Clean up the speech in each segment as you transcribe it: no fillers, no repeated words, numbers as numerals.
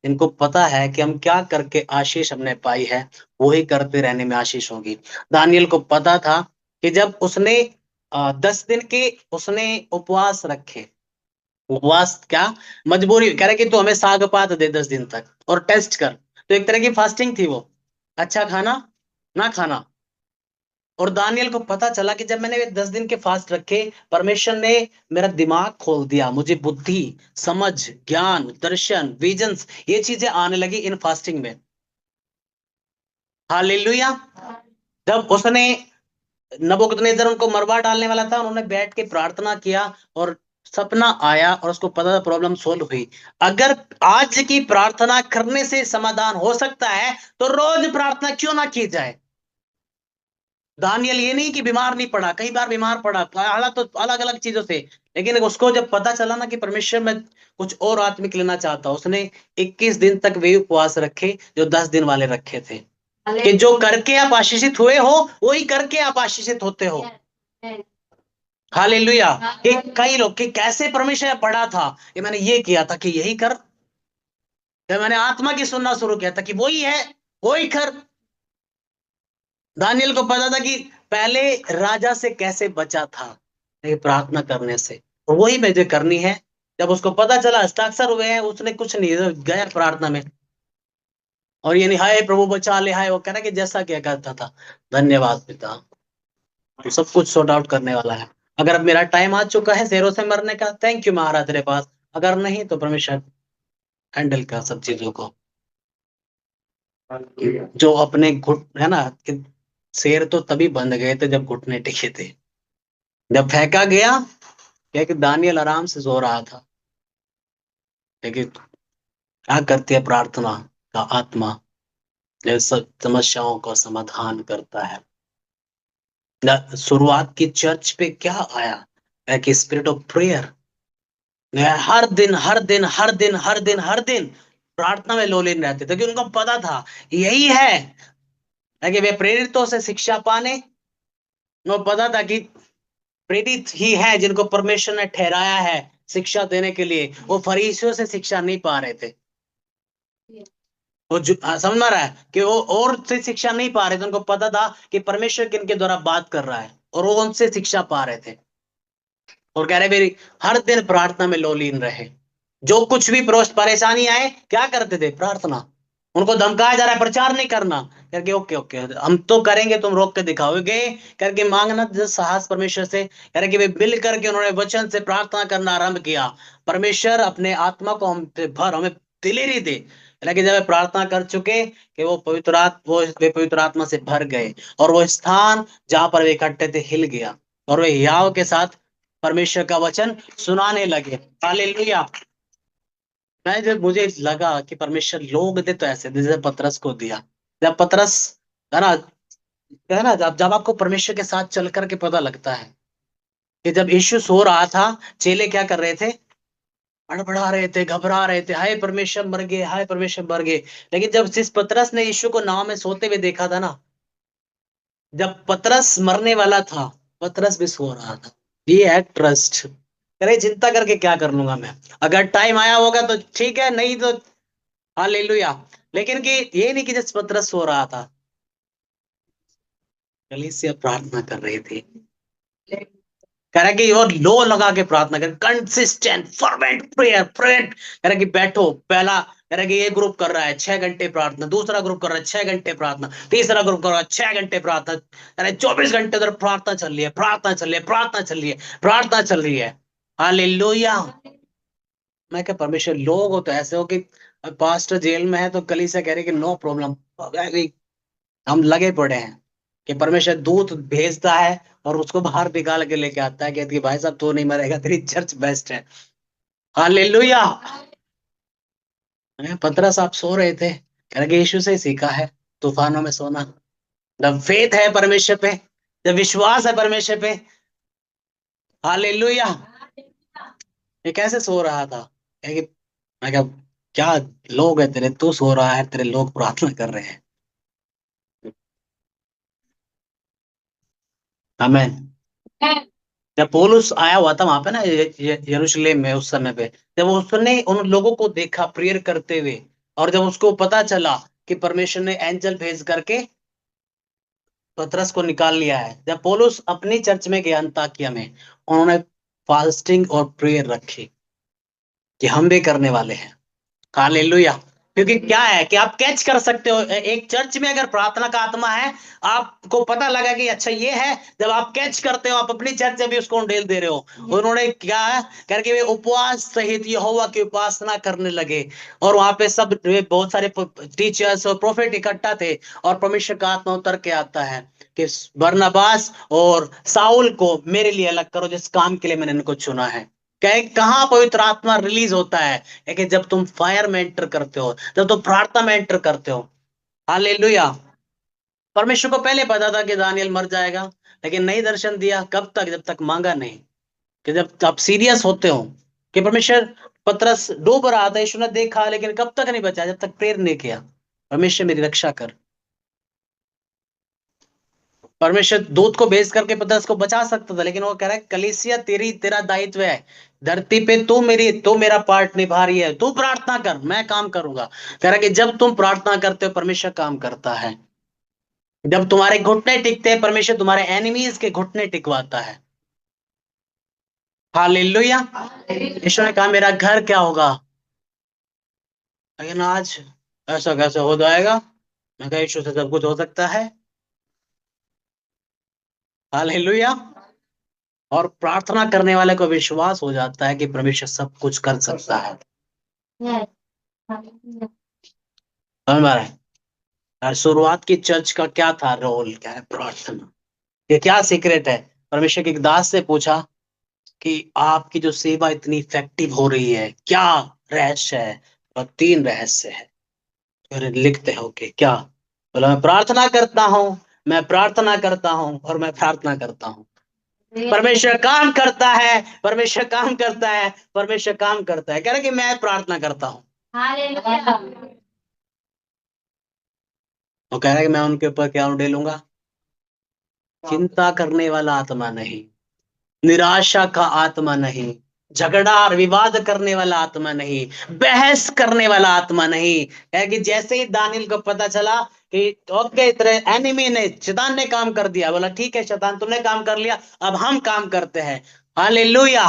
इनको पता है कि हम क्या करके आशीष हमने पाई है, वही करते रहने में आशीष होगी। दानियल को पता था कि जब उसने 10 दिन के उसने उपवास रखे। उपवास क्या, मजबूरी कह रहे कि तू हमें साग पात दे 10 दिन तक और टेस्ट कर। तो एक तरह की फास्टिंग थी वो, अच्छा खाना ना खाना। और दानियल को पता चला कि जब मैंने 10 दिन के फास्ट रखे, परमेश्वर ने मेरा दिमाग खोल दिया, मुझे बुद्धि, समझ, ज्ञान, दर्शन, विजन्स, ये चीजें आने लगी इन फास्टिंग में। हालेलुया। जब उसने नबूकदनेस्सर उनको मरवा डालने वाला था, उन्होंने बैठ के प्रार्थना किया और सपना आया और उसको पता था प्रॉब्लम सोल्व हुई। अगर आज की प्रार्थना करने से समाधान हो सकता है तो रोज प्रार्थना क्यों ना की जाए। दानियल ये नहीं कि बीमार नहीं पड़ा, कई बार बीमार पड़ा, हालात तो अलग अलग चीजों से, लेकिन उसको जब पता चला ना कि परमेश्वर में कुछ और आत्मिक लेना चाहता, उसने 21 दिन तक वे उपवास रखे जो 10 दिन वाले रखे थे। कि जो करके आप आशीषित हुए हो वही करके आप आशीषित होते हो। हालेलुया। कि कई लोग कि कैसे परमेश्वर पढ़ा था कि मैंने ये किया था कि यही कर, जब मैंने आत्मा की सुनना शुरू किया था कि वही है, वही कर। दानियल को पता था कि पहले राजा से कैसे बचा था, ये प्रार्थना करने से, और वही मुझे करनी है। जब उसको पता चला हस्ताक्षर हुए हैं, उसने कुछ नहीं गया प्रार्थना में। और ये नहीं हाय प्रभु बचा ले, हाय वो कहना कि जैसा क्या करता था, धन्यवाद पिता, तू सब कुछ सॉर्ट आउट करने वाला है। अगर अब मेरा टाइम आ चुका है शेरों से मरने का, थैंक यू महाराज तेरे पास, अगर नहीं तो परमेश्वर हैंडल कर सब चीजों को। जो अपने घुट है ना कि शेर तो तभी बंध गए थे जब घुटने टिके थे। जब फेंका गया, क्या कि दानियल आराम से सो रहा था, लेकिन क्या करती है प्रार्थना का आत्मा, जो सब समस्याओं का समाधान करता है। शुरुआत की चर्च पे क्या आया है कि स्पिरिट ऑफ प्रेयर, हर दिन हर दिन हर दिन हर दिन हर दिन प्रार्थना में लोलीन रहते थे, क्योंकि उनको पता था यही है कि वे प्रेरितों से शिक्षा पाने। उनको पता था कि प्रेरित ही है जिनको परमेश्वर ने ठहराया है शिक्षा देने के लिए, वो फरीसियों से शिक्षा नहीं पा रहे थे। वो समझ में आ रहा है कि वो और से शिक्षा नहीं पा रहे थे, उनको पता था कि परमेश्वर किनके द्वारा बात कर रहा है, और वो उनसे शिक्षा पा रहे थे। और कह रहे मेरी हर दिन प्रार्थना में लोलीन रहे। जो कुछ भी परेशानी आए क्या करते थे, प्रार्थना। उनको धमकाया जा रहा है प्रचार नहीं करना, करके ओके ओके हम तो करेंगे, तुम रोक के दिखाओगे, करके मांगना जो साहस परमेश्वर से, करके कि वे मिल करके उन्होंने वचन से प्रार्थना करना आरंभ किया। परमेश्वर अपने आत्मा को हम पे भर, हमें दिलेरी दे। हालांकि जब वे प्रार्थना कर चुके कि वे पवित्र आत्मा से भर गए, और वो स्थान जहां पर वे इकट्ठे थे हिल गया, और वे हियाव के साथ परमेश्वर का वचन सुनाने लगे। हालेलुया। मैं जब मुझे लगा कि परमेश्वर लोग दे तो ऐसे दे जैसे पतरस को दिया। जब पतरस है ना, है ना, जब आपको परमेश्वर के साथ चल करके पता लगता है कि जब यीशु सो रहा था, चेले क्या कर रहे थे, अड़बड़ा रहे थे, घबरा रहे थे, हाय परमेश्वर मर गए, हाय परमेश्वर मर गए। लेकिन जब जिस पतरस ने यीशु को नाव में सोते हुए देखा था ना, जब पतरस मरने वाला था, पतरस भी सो रहा था। ये है ट्रस्ट। अरे चिंता करके क्या कर लूंगा मैं, अगर टाइम आया होगा तो ठीक है, नहीं तो हालेलुया। लेकिन कि ये नहीं कि जिस पतरस सो रहा था, कलीसिया प्रार्थना कर रही थी। कह रहा कि और लो लगा के प्रार्थना कर, कंसिस्टेंट फर्वेंट प्रेयर प्रेयर। कह रहा कि बैठो, पहला कह रहा कि ये ग्रुप कर रहा है 6 घंटे प्रार्थना, दूसरा ग्रुप कर रहा है 6 घंटे प्रार्थना, तीसरा ग्रुप कर रहा है 6 घंटे प्रार्थना। कह रहा 24 घंटे उधर प्रार्थना चल रही है, प्रार्थना चल रही है, प्रार्थना चल रही है, प्रार्थना चल रही है। हालेलुया। मैं क्या परमेश्वर, लोग हो तो ऐसे हो कि पास्टर जेल में है तो कलीसिया कह रही कि नो प्रॉब्लम, हम लगे पड़े हैं कि परमेश्वर दूत भेजता है और उसको बाहर निकाल के लेके आता है, कहती है भाई साहब तू नहीं मरेगा, तेरी चर्च बेस्ट है। हालेलुया। पतरस आप सो रहे थे, कह रहे कि यीशु से ही सीखा है तूफानों में सोना। जब फेथ है परमेश्वर पे, जब विश्वास है परमेश्वर पे, हालेलुया। ये कैसे सो रहा था, कह कि मैं क्या लोग है तेरे, तू सो रहा है, तेरे लोग प्रार्थना कर रहे हैं। आमीन। जब पौलुस आया हुआ था वहां पे ना यरूशलेम में उस समय पे, जब उसने उन लोगों को देखा प्रेयर करते हुए, और जब उसको पता चला कि परमेश्वर ने एंजल भेज करके पतरस को निकाल लिया है, जब पौलुस अपनी चर्च में गया अंताकिया में, उन्होंने फास्टिंग और प्रेयर रखी कि हम भी करने वाले हैं। हालेलुया। क्योंकि क्या है कि आप कैच कर सकते हो, एक चर्च में अगर प्रार्थना का आत्मा है, आपको पता लगा कि अच्छा ये है, जब आप कैच करते हो, आप अपनी चर्च में भी उसको ढेल दे रहे हो। उन्होंने क्या है करके वे उपवास सहित यहोवा की उपासना करने लगे, और वहां पे सब बहुत सारे टीचर्स और प्रोफेट इकट्ठा थे, और परमेश्वर का आत्मा उतर के आता है कि बरनबास और साउल को मेरे लिए अलग करो, जिस काम के लिए मैंने इनको चुना है। कहाँ पवित्र आत्मा रिलीज होता है कि जब तुम फायर में एंटर करते हो, जब तुम प्रार्थना में एंटर करते हो। हालेलुया। परमेश्वर को पहले पता था कि दानियल मर जाएगा, लेकिन नहीं दर्शन दिया। कब तक? जब तक मांगा नहीं। कि जब आप सीरियस होते हो कि परमेश्वर, पतरस डूब रहा था, यीशु ने देखा, लेकिन कब तक नहीं बचा? जब तक प्रेयर नहीं किया, परमेश्वर मेरी रक्षा कर। परमेश्वर दूत को भेज करके पतरस को बचा सकता था, लेकिन वो कह रहा है कलीसिया तेरा दायित्व है, धरती पे तू मेरा पार्ट निभा रही है, तू प्रार्थना कर, मैं काम करूंगा। कह रहा है कि जब तुम प्रार्थना करते हो, परमेश्वर काम करता है। जब तुम्हारे घुटने टिकते हैं, परमेश्वर तुम्हारे एनिमीज के घुटने टिकवाता है। हालेलुया। यीशु ने कहा मेरा घर क्या होगा, लेकिन आज ऐसा कैसे हो जाएगा? मैं कहा यीशु से सब कुछ हो सकता है। हालेलुया। और प्रार्थना करने वाले को विश्वास हो जाता है कि परमेश्वर सब कुछ कर सकता है। समझ में आ रहा है? और शुरुआत की चर्च का क्या था रोल, क्या है? प्रार्थना। ये क्या सीक्रेट है? परमेश्वर के एक दास से पूछा कि आपकी जो सेवा इतनी इफेक्टिव हो रही है, क्या रहस्य है? और 3 रहस्य है। फिर लिखते हो कि क्या? बोला मैं प्रार्थना करता हूँ, मैं प्रार्थना करता हूँ, और मैं प्रार्थना करता हूँ। परमेश्वर काम करता है, परमेश्वर काम करता है, परमेश्वर काम करता है। कह रहे कि मैं प्रार्थना करता हूँ। वो कह रहा है कि मैं उनके ऊपर क्या उड़ेलूंगा? चिंता करने वाला आत्मा नहीं, निराशा का आत्मा नहीं, झगड़ा और विवाद करने वाला आत्मा नहीं, बहस करने वाला आत्मा नहीं। है कि जैसे ही दानियल को पता चला कि ओके, तेरे एनिमी ने, शैतान ने काम कर दिया, बोला ठीक है शैतान तुमने काम कर लिया, अब हम काम करते हैं। हालेलुया।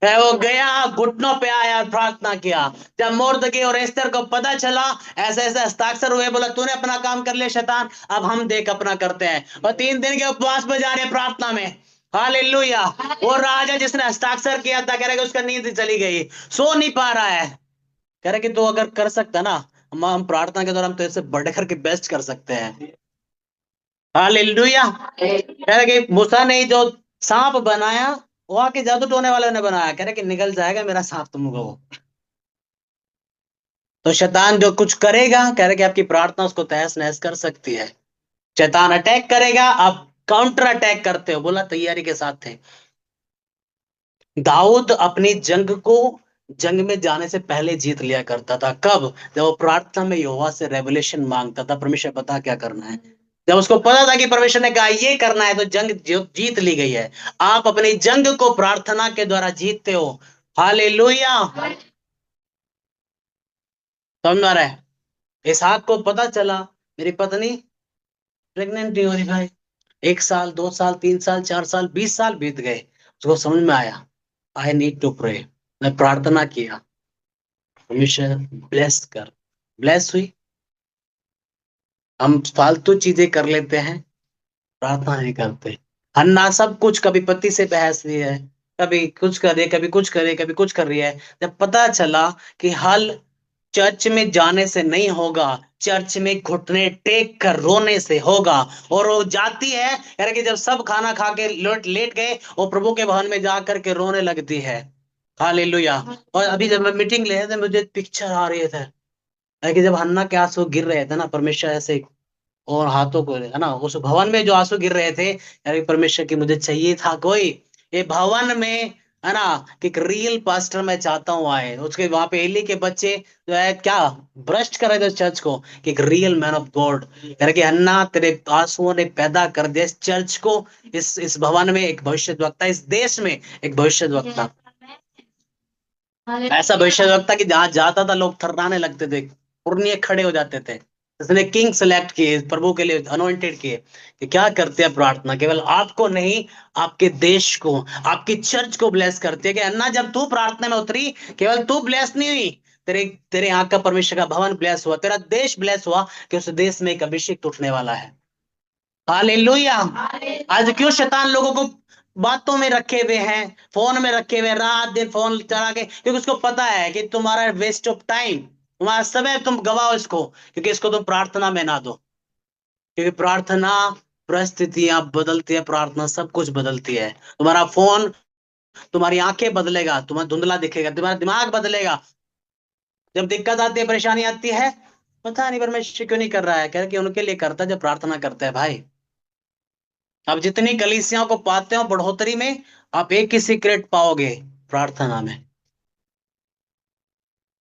है वो गया, घुटनों पे आया और प्रार्थना किया। जब मोर्दकी और एस्तर को पता चला, ऐसे ऐसे हस्ताक्षर हुए, बोला तूने अपना काम कर लिया शैतान, अब हम देख अपना करते हैं। और 3 दिन के उपवास में जा रहे हैं प्रार्थना में। हालेलुया। वो राजा जिसने हस्ताक्षर किया था, कह रहे कि उसका नींद चली गई, सो नहीं पा रहा है। कह रहे कि तू अगर कर सकता ना, हम प्रार्थना के दौरान तो इससे बढ़ करके बेस्ट कर सकते हैं। हालेलुया। कह रहे कि मूसा ने जो सांप बनाया, वहां के जादू टोने वाले ने बनाया, कह रहे कि निकल जाएगा मेरा सांप तुमको। तो शैतान जो कुछ करेगा, कह रहे कि आपकी प्रार्थना उसको तहस नहस कर सकती है। शैतान अटैक करेगा, आप काउंटर अटैक करते हो, बोला तैयारी के साथ थे। दाऊद अपनी जंग को जंग में जाने से पहले जीत लिया करता था। कब? जब वो प्रार्थना में यहोवा से रेवलेशन मांगता था, परमेश्वर बता क्या करना है। जब उसको पता था कि परमेश्वर ने कहा ये करना है, तो जंग जीत ली गई है। आप अपनी जंग को प्रार्थना के द्वारा जीतते हो। हालेलुया। समझ में आ रहा है? इसहाक को पता चला मेरी पत्नी प्रेग्नेंट नहीं हो रही भाई। 1 साल, 2 साल, 3 साल, 4 साल, 20 साल बीत गए। उसको समझ में आया आई नीड टू प्रे। मैं प्रार्थना किया, परमेश्वर ब्लेस कर। ब्लेस हुई। हम फालतू चीजें कर लेते हैं, प्रार्थना नहीं करते। हन्ना सब कुछ, कभी पति से बहस रही है, कभी कुछ करे, कभी कुछ करे, कभी कुछ कर रही है। जब पता चला कि हल चर्च में जाने से नहीं होगा, चर्च में घुटने टेक कर रोने से होगा। और वो जाती है, यानी कि जब सब खाना खा के लेट लेट गए, वो प्रभु के भवन में जा करके रोने लगती है। हालेलुया। और अभी जब मैं मीटिंग ले रहे थे, मुझे पिक्चर आ रही थे, है कि जब हन्ना के आंसू गिर रहे थे ना, परमेश्वर ऐसे और हाथों को है ना, उस भवन में जो आंसू गिर रहे थे, यार परमेश्वर की मुझे चाहिए था कोई ये भवन में, है ना, कि एक रियल पास्टर मैं चाहता हूँ आए। उसके वहां पे एली के बच्चे जो है क्या भ्रष्ट कर रहे थे चर्च को, कि एक रियल मैन ऑफ गॉड, यार कि अन्ना तेरे आंसुओं ने पैदा कर दिया इस चर्च को, इस भवन में एक भविष्यद्वक्ता, इस देश में एक भविष्यद्वक्ता। ऐसा भविष्यद्वक्ता कि जहां जाता था लोग थर्राने लगते थे। पुरनिये खड़े हो जाते थे, इसने किंग सेलेक्ट किए, प्रभु के लिए अनॉइंटेड किए कि क्या करते हैं प्रार्थना, केवल आपको नहीं, आपके देश को, आपकी चर्च को ब्लेस करती है। कि अन्ना जब तू प्रार्थना में उतरी, केवल तू ब्लेस नहीं हुई, तेरे तेरे यहाँ का परमेश्वर का भवन ब्लेस हुआ, तेरा देश ब्लेस हुआ, कि उस देश में एक अभिषेक उठने वाला है। हालेलुया। आज क्यों शैतान लोगों को बातों में रखे हुए हैं, फोन में रखे हुए हैं, रात दिन फोन चला के, क्योंकि उसको पता है कि तुम्हारा वेस्ट ऑफ टाइम, तुम्हारा समय तुम गवाओ इसको, क्योंकि इसको तुम प्रार्थना में ना दो। क्योंकि प्रार्थना परिस्थितियां बदलती है, प्रार्थना सब कुछ बदलती है। तुम्हारा फोन तुम्हारी आंखें बदलेगा, तुम्हारा धुंधला दिखेगा, तुम्हारा दिमाग बदलेगा। जब दिक्कत आती है, परेशानी आती है, पता नहीं परमेश्वर क्यों नहीं कर रहा है, कह रहे कि उनके लिए करता है जो प्रार्थना करते हैं भाई। आप जितनी कलीसियाओं को पाते हो बढ़ोतरी में, आप एक ही सीक्रेट पाओगे, प्रार्थना में।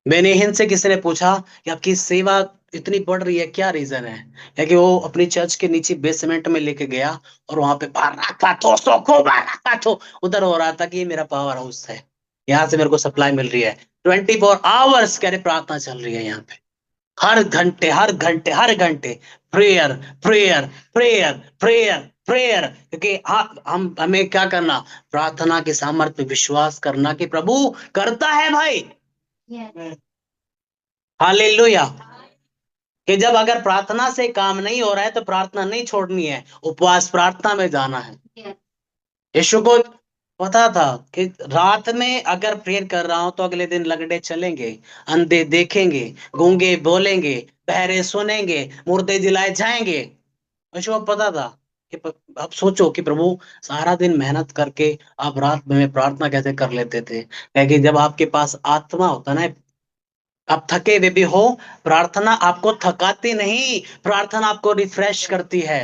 बेनिहिन से किसी ने पूछा कि आपकी सेवा इतनी बढ़ रही है, क्या रीजन है? या कि वो अपनी चर्च के नीचे बेसमेंट में लेके गया, और वहां पे बाराकाथो सोको बाराकाथो उधर हो रहा था कि ये मेरा पावर हाउस है, यहाँ से मेरे को सप्लाई मिल रही है। 24 आवर्स कह रहे प्रार्थना चल रही है यहाँ पे, हर घंटे हर घंटे हर घंटे, prayer prayer prayer prayer prayer. क्योंकि हम हमें क्या करना, प्रार्थना के सामर्थ्य पे विश्वास करना कि प्रभु करता है भाई। हालेलुया। कि जब अगर प्रार्थना से काम नहीं हो रहा है तो प्रार्थना नहीं छोड़नी है, उपवास प्रार्थना में जाना है। यीशु को पता था कि रात में अगर प्रेयर कर रहा हूं तो अगले दिन लगड़े चलेंगे, अंधे देखेंगे, गूंगे बोलेंगे, बहरे सुनेंगे, मुर्दे जिलाए जाएंगे। यीशु को पता था कि अब सोचो कि प्रभु सारा दिन मेहनत करके आप रात में प्रार्थना कैसे कर लेते थे। क्योंकि जब आपके पास आत्मा होता ना, आप थके हुए भी हो, प्रार्थना आपको थकाती नहीं, प्रार्थना आपको रिफ्रेश करती है।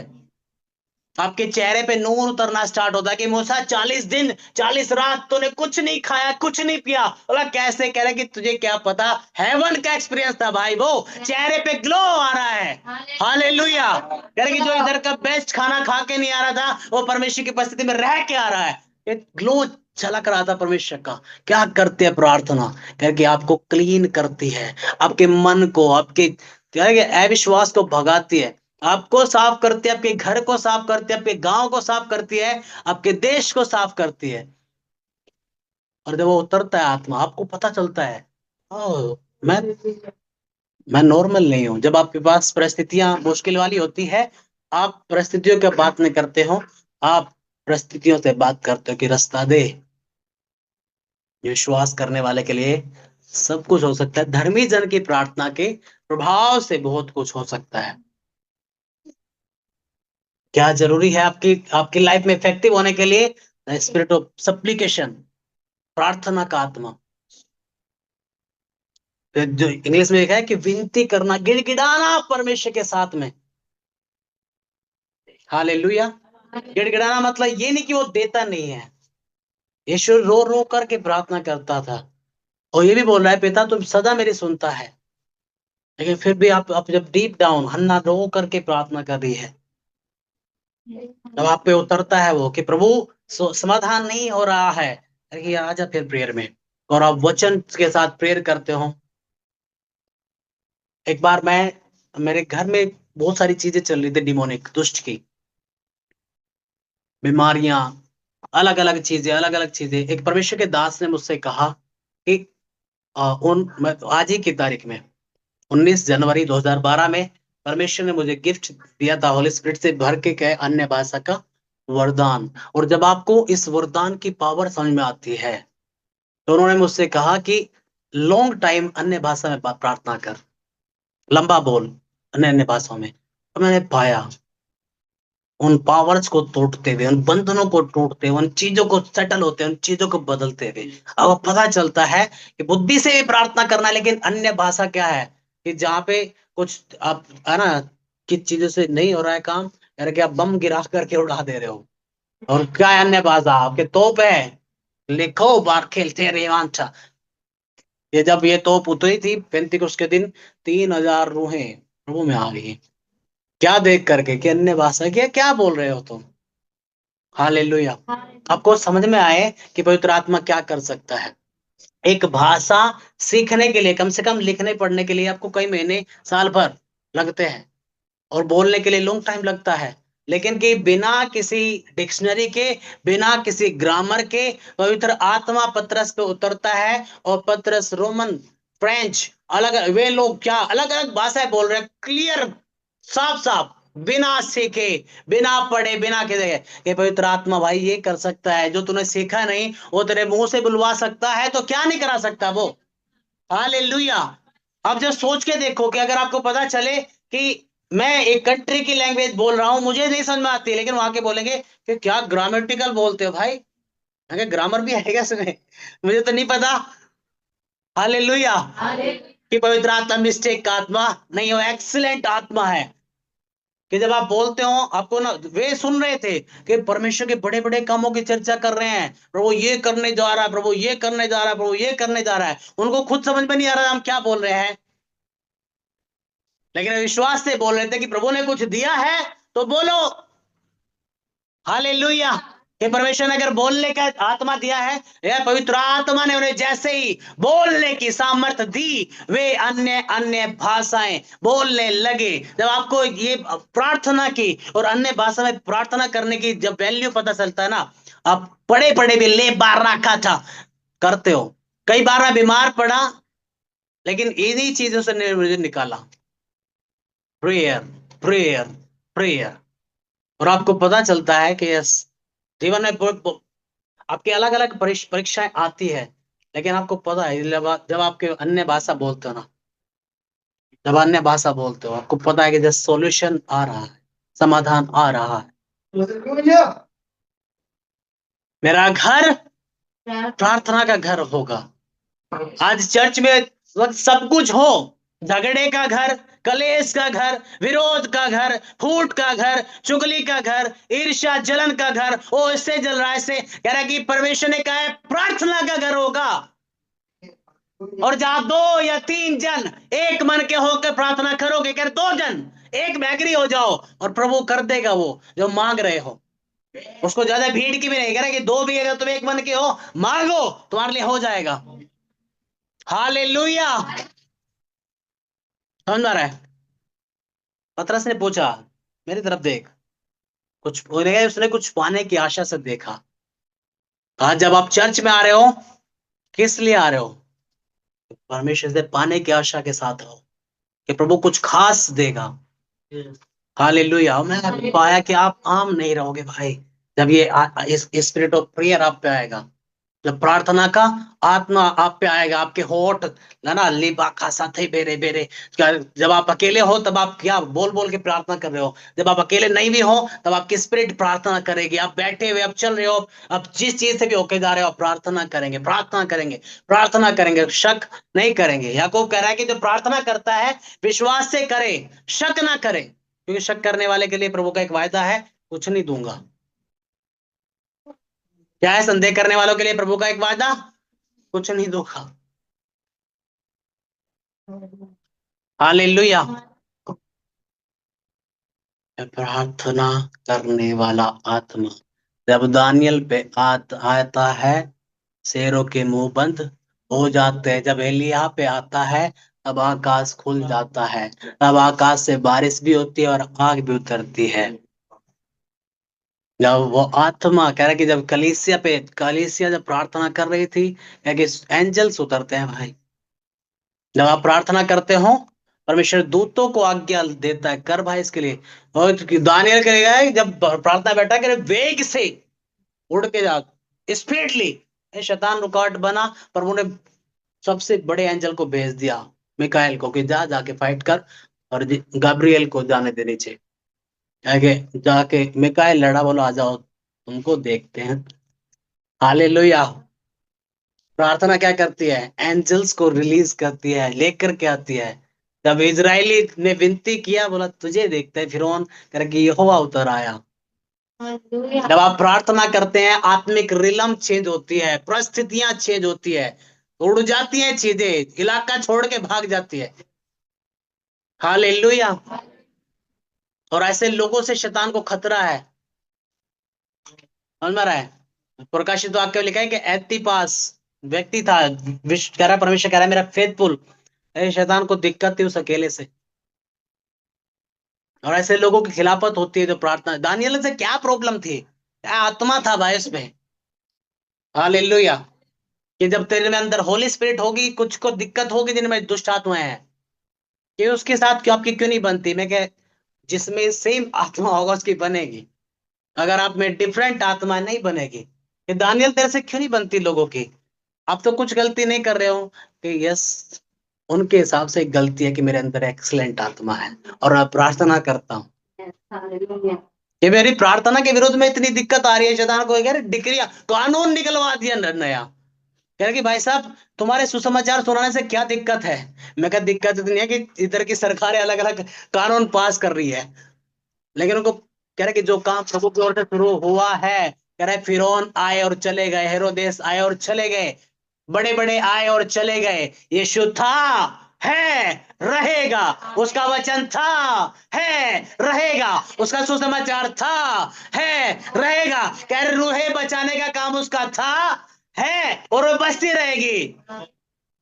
आपके चेहरे पे नूर उतरना स्टार्ट होता है कि मूसा 40 दिन 40 रात तूने कुछ नहीं खाया, कुछ नहीं पिया। बोला कैसे? कह रहे कि तुझे क्या पता, हेवन का एक्सपीरियंस था भाई, वो चेहरे पे ग्लो आ रहा है। हालेलुया। कह रहे कि जो इधर का बेस्ट खाना खा के नहीं आ रहा था, वो परमेश्वर की उपस्थिति में रह के आ रहा है। एक ग्लो झलक रहा था परमेश्वर का। क्या करते हैं प्रार्थना? करके आपको क्लीन करती है, आपके मन को, आपके क्या है कि अविश्वास को भगाती है, आपको साफ करती है, आपके घर को साफ करती है, आपके गांव को साफ करती है, आपके देश को साफ करती है। और जब वो उतरता है आत्मा, आपको पता चलता है, ओ, मैं नॉर्मल नहीं हूं। जब आपके पास परिस्थितियां मुश्किल वाली होती है, आप परिस्थितियों की बात नहीं करते हो, आप परिस्थितियों से बात करते हो कि रास्ता दे। विश्वास करने वाले के लिए सब कुछ हो सकता है। धर्मी जन की प्रार्थना के प्रभाव से बहुत कुछ हो सकता है। क्या जरूरी है आपकी आपकी लाइफ में इफेक्टिव होने के लिए? स्पिरिट ऑफ सप्लिकेशन, प्रार्थना का आत्मा। जो इंग्लिश में लिखा है कि विनती करना, गिड़गिड़ाना परमेश्वर के साथ में। हालेलुया। गिड़गिड़ाना मतलब ये नहीं कि वो देता नहीं है। यीशु रो रो करके प्रार्थना करता था, और ये भी बोल रहा है पिता तुम सदा मेरी सुनता है। लेकिन फिर भी आप जब डीप डाउन, हन्ना रो करके प्रार्थना कर रही है, जब आप पे उतरता है वो कि प्रभु समाधान नहीं हो रहा है, अरे आजा फिर प्रेयर में, और आप वचन के साथ प्रेयर करते हो। एक बार मेरे घर में बहुत सारी चीजें चल रही थी, डिमोनिक, दुष्ट की बीमारियां, अलग अलग चीजें। एक परमेश्वर के दास ने मुझसे कहा कि आज ही की तारीख में 19 जनवरी 2012 में परमेश्वर ने मुझे गिफ्ट दिया था, होली स्पिरिट से भर के कहे अन्य भाषा का वरदान। और जब आपको इस वरदान की पावर समझ में आती है, तो उन्होंने मुझसे कहा कि लॉन्ग टाइम अन्य भाषा में प्रार्थना कर, लंबा बोल अन्य अन्य भाषाओं में। तो मैंने पाया उन पावर्स को तोड़ते हुए, उन बंधनों को तोड़ते हुए, उन चीजों को सेटल होते हुए, उन चीजों को बदलते हुए, अब पता चलता है कि बुद्धि से भी प्रार्थना करना, लेकिन अन्य भाषा क्या है कि जहाँ पे कुछ आप है ना, किस चीजों से नहीं हो रहा है काम, यार कि आप बम गिरा करके उड़ा दे रहे हो। और क्या है अन्य भाषा? आपके तोप है, लिखो बार खेलते रेवांचा। ये जब ये तोप उतरी थी पेंतिकुस्त के दिन, 3,000 रूहें प्रभु में आ गई। क्या देख करके कि अन्य भाषा क्या क्या बोल रहे हो तुम। हालेलुया। आपको समझ में आए कि पवित्र आत्मा क्या कर सकता है। एक भाषा सीखने के लिए कम से कम लिखने पढ़ने के लिए आपको कई महीने साल भर लगते हैं, और बोलने के लिए लॉन्ग टाइम लगता है। लेकिन कि बिना किसी डिक्शनरी के, बिना किसी ग्रामर के पवित्र आत्मा पतरस पे उतरता है, और पतरस रोमन, फ्रेंच, अलग, वे लोग क्या अलग अलग भाषाएं बोल रहे हैं, क्लियर, साफ साफ, बिना सीखे, बिना पढ़े, बिना किसी के। ये पवित्र आत्मा भाई ये कर सकता है जो तूने सीखा नहीं, वो तेरे मुंह से बुलवा सकता है, तो क्या नहीं करा सकता वो। हालेलुया। अब जब सोच के देखो कि अगर आपको पता चले कि मैं एक कंट्री की लैंग्वेज बोल रहा हूं, मुझे नहीं समझ में आती, लेकिन वहां के बोलेंगे कि क्या ग्रामेटिकल बोलते हो भाई, ग्रामर भी है क्या इसमें, मुझे तो नहीं पता। हालेलुया। कि पवित्र आत्मा मिस्टेक का आत्मा नहीं हो, एक्सीलेंट आत्मा है। कि जब आप बोलते हो आपको ना, वे सुन रहे थे कि परमेश्वर के बड़े बड़े कामों की चर्चा कर रहे हैं, प्रभु ये करने जा रहा है, प्रभु ये करने जा रहा है, प्रभु ये करने जा रहा है, उनको खुद समझ में नहीं आ रहा हम क्या बोल रहे हैं, लेकिन विश्वास से बोल रहे थे कि प्रभु ने कुछ दिया है तो बोलो। हालेलुया। कि परमेश्वर ने अगर बोलने का आत्मा दिया है, या पवित्र आत्मा ने उन्हें जैसे ही बोलने की सामर्थ्य दी, वे अन्य अन्य भाषाएं बोलने लगे। जब आपको ये प्रार्थना की और अन्य भाषा में प्रार्थना करने की जब वैल्यू पता चलता है ना, आप पढ़े पढ़े भी ले बार रखा था करते हो। कई बार मैं बीमार पड़ा, लेकिन इन्हीं चीजों से मुझे निकाला, प्रेयर, प्रेयर, प्रेयर। और आपको पता चलता है कि यस, जीवन में आपकी अलग अलग परीक्षाएं आती है, लेकिन आपको पता है जब आपके अन्य भाषा बोलते हो ना, जब अन्य भाषा बोलते हो आपको पता है कि जब सॉल्यूशन आ रहा है, समाधान आ रहा है। मेरा घर प्रार्थना का घर होगा। आज चर्च में वक्त सब कुछ हो, झगड़े का घर, कलेश का घर, विरोध का घर, फूट का घर, चुगली का घर, ईर्ष्या जलन का घर, ओ इससे जल रहा है, इससे कह रहा है कि परमेश्वर ने कहा है प्रार्थना का घर होगा। और जहां दो या तीन जन एक मन के होकर प्रार्थना करोगे, कह रहे दो जन एक में एग्री हो जाओ, और प्रभु कर देगा वो जो मांग रहे हो। उसको ज्यादा भीड़ की भी नहीं, कह रहा है कि दो भी अगर तुम एक मन के हो, मांगो तुम्हारे लिए हो जाएगा। हालेलुया। समझ में आ रहा है। पतरस ने पूछा, मेरी तरफ देख, कुछ उसने कुछ पाने की आशा से देखा। आज जब आप चर्च में आ रहे हो, किस लिए आ रहे हो? परमेश्वर से पाने की आशा के साथ हो कि प्रभु कुछ खास देगा। हालेलुया। मैंने पाया कि आप आम नहीं रहोगे भाई, जब ये इस स्पिरिट ऑफ प्रेयर आप पे आएगा, जब प्रार्थना का आत्मा आप पे आएगा, आपके होठ है ना लिबा खासा थे बेरे बेरे। जब आप अकेले हो तब आप क्या बोल बोल के प्रार्थना कर रहे हो, जब आप अकेले नहीं भी हो तब आपकी स्पिरिट प्रार्थना करेगी। आप बैठे हुए, आप चल रहे हो, आप जिस चीज से भी होके जा रहे हो, आप प्रार्थना करेंगे, प्रार्थना करेंगे, प्रार्थना करेंगे, शक नहीं करेंगे। याकूब कह रहा है कि जो प्रार्थना करता है विश्वास से करे, शक ना करे, क्योंकि शक करने वाले के लिए प्रभु का एक वायदा है, कुछ नहीं दूंगा। क्या है? संदेह करने वालों के लिए प्रभु का एक वादा, कुछ नहीं दूंगा। हालेलुया। प्रार्थना करने वाला आत्मा जब दानियल पे आता है, शेरों के मुंह बंद हो जाते हैं। जब एलिय्याह पे आता है, तब आकाश खुल जाता है, तब आकाश से बारिश भी होती है और आग भी उतरती है। जब वो आत्मा कह रहा है कि जब कलीसिया जब प्रार्थना कर रही थी, क्या कि एंजल्स उतरते हैं भाई। जब आप प्रार्थना करते हो, परमेश्वर दूतों को आज्ञा देता है, कर भाई इसके लिए। और दानियल करेगा जब प्रार्थना बैठा करे वेग से उड़ के जा, स्पीडली। शैतान रुकावट बना, पर उन्हें सबसे बड़े एंजल को भेज दिया, मिकाएल को, कि जा जाके फाइट कर, और गाब्रियल को जाने दे नीचे। आगे जाके मिकाएल लड़ा, बोलो आ जाओ तुमको देखते हैं। हालेलुया। प्रार्थना क्या करती है? एंजल्स को रिलीज करती है, लेकर के आती है। जब इजरायली ने विनती किया, बोला तुझे देखते हैं फिरौन, करके यहोवा उतर आया। जब आप प्रार्थना करते हैं, आत्मिक रिलम चेंज होती है, परिस्थितियां चेंज होती है, उड़ जाती हैं चीजें, इलाका छोड़ के भाग जाती है। हालेलुया। और ऐसे लोगों से शैतान को खतरा है। समझ में आ रहा है? प्रकाशित वाक्य में लिखा है कि एंटिपास व्यक्ति था, विश्व कह रहा, परमेश्वर कह रहा है मेरा फेथफुल। अरे शैतान को दिक्कत थी उस अकेले से। और ऐसे लोगों की खिलाफत होती है जो प्रार्थना, दानियल से क्या प्रॉब्लम थी, क्या आत्मा था भाई उसमें। हालेलुया। कि जब तेरे में अंदर होली स्पिरिट होगी, कुछ को दिक्कत होगी जिनमें दुष्ट आत्माएं हैं, कि उसके साथ क्यों आपकी क्यों नहीं बनती। मैं क्या, जिसमें सेम आत्मा होगा उसकी बनेगी। अगर आप में डिफरेंट आत्मा नहीं बनेगी, कि दानियल तेरे से क्यों नहीं बनती लोगों की। आप तो कुछ गलती नहीं कर रहे हो, कि यस, उनके हिसाब से एक गलती है कि मेरे अंदर एक्सलेंट आत्मा है, और मैं प्रार्थना करता हूँ कि मेरी प्रार्थना के विरोध में इतनी दिक्कत आ रही है। शैतान को यार डिक्रिया कानून निकलवा दिया नया। कह रहे कि भाई साहब तुम्हारे सुसमाचार सुनाने से क्या दिक्कत है। मैं कहा दिक्कत इतनी है कि इधर की सरकारें अलग अलग कानून पास कर रही है, लेकिन उनको कह रहे कि जो काम प्रभु की ओर से शुरू हुआ है, कह रहे फिरौन आए और चले गए, हेरोदेस आए और चले गए, बड़े बड़े आए और चले गए, यीशु था, है, रहेगा। उसका वचन था, है, रहेगा। उसका सुसमाचार था, है, रहेगा। कह रहे रूहे बचाने का काम उसका था, है, और वो बचती रहेगी। कह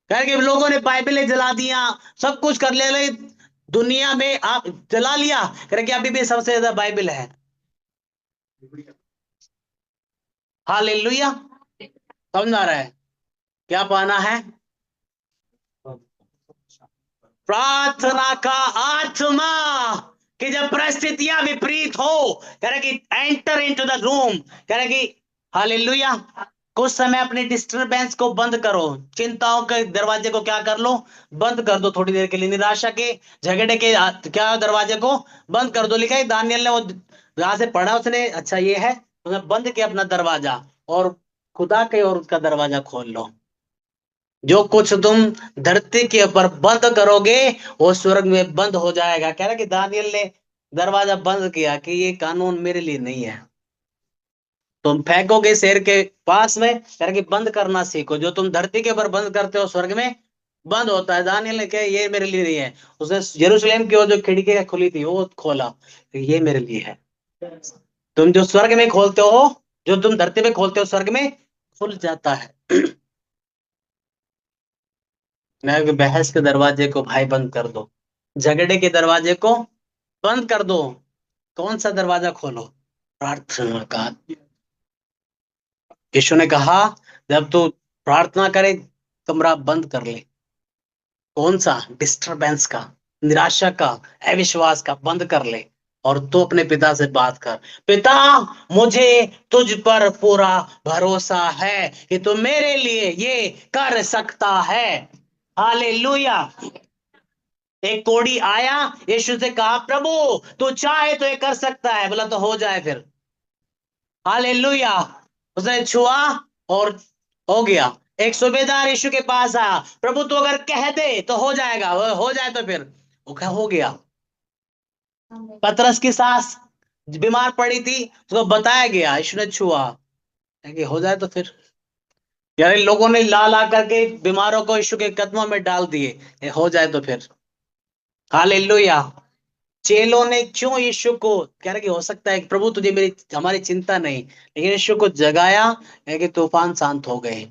रहे कि लोगों ने बाइबलें जला दिया, सब कुछ कर लिया, लेकिन दुनिया में आप जला लिया। कह रहे कि अभी भी सबसे ज्यादा बाइबल है। हालेलुया। समझ आ रहा है क्या पाना है। प्रार्थना का आत्मा, कि जब परिस्थितियां विपरीत हो, कह रहे कि एंटर इनटू द रूम, कह रहे कि हालेलुया, कुछ समय अपने डिस्टरबेंस को बंद करो, चिंताओं के दरवाजे को क्या कर लो, बंद कर दो थोड़ी देर के लिए, निराशा के, झगड़े के क्या दरवाजे को बंद कर दो। लिखा है दानियल ने, वो जहां से पढ़ा उसने, अच्छा ये है, उसने बंद किया अपना दरवाजा, और खुदा के और उसका दरवाजा खोल लो। जो कुछ तुम धरती के ऊपर बंद करोगे वो स्वर्ग में बंद हो जाएगा। कह रहा कि दानियल ने दरवाजा बंद किया, कि ये कानून मेरे लिए नहीं है। तुम फेंकोगे शेर के पास में, कह रहा कि बंद करना सीखो। जो तुम धरती के ऊपर बंद करते हो स्वर्ग में बंद होता है। दानियल ने कहा ये मेरे लिए नहीं है। उसने यरूशलेम की ओर जो खिड़की खुली थी वो खोला, कि ये मेरे लिए है। तुम जो स्वर्ग में खोलते हो, जो तुम धरती में खोलते हो स्वर्ग में खुल जाता है। मैं कि बहस के दरवाजे को भाई बंद कर दो, झगड़े के दरवाजे को बंद कर दो। कौन सा दरवाजा खोलो, प्रार्थना का। यीशु ने कहा जब तू प्रार्थना करे, कमरा बंद कर ले। कौन सा, डिस्टरबेंस का, निराशा का, अविश्वास का बंद कर ले, और तू अपने पिता से बात कर। पिता, मुझे तुझ पर पूरा भरोसा है कि तू मेरे लिए ये कर सकता है। हालेलुया। एक कोढ़ी आया, यीशु से कहा प्रभु तू चाहे तो ये कर सकता है, बोला तो हो जाए फिर। हालेलुया। उसने छुआ और हो गया। एक सूबेदार यीशु के पास आया, प्रभु तू अगर कह दे तो हो जाएगा, वो हो जाए तो फिर। वो क्या हो गया। पतरस की सास बीमार पड़ी थी, उसको बताया गया, यीशु ने छुआ, कि हो जाए तो फिर। यार इन लोगों ने ला ला करके बीमारों को यीशु के कदमों में डाल दिए, ये हो जाए तो फिर। हालेलुया। चेलों ने क्यों यीशु को, कह रहे कि हो सकता है प्रभु तुझे मेरी हमारी चिंता नहीं, लेकिन यीशु को जगाया है कि तूफान शांत हो गए,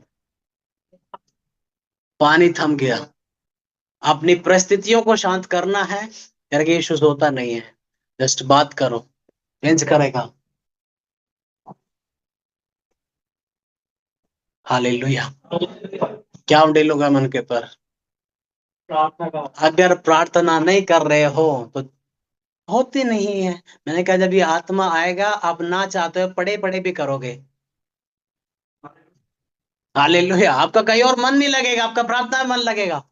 पानी थम गया। अपनी परिस्थितियों को शांत करना है, कह रहे कि यीशु सोता नहीं है, जस्ट बात करो, चेंज करेगा। हालेलुया। क्या उंडेल होगा मन के पर। अगर प्रार्थना नहीं कर रहे हो तो होती नहीं है। मैंने कहा जब ये आत्मा आएगा आप ना चाहते हो पढ़े पढ़े भी करोगे। हालेलुया। आपका कहीं और मन नहीं लगेगा, आपका प्रार्थना में मन लगेगा।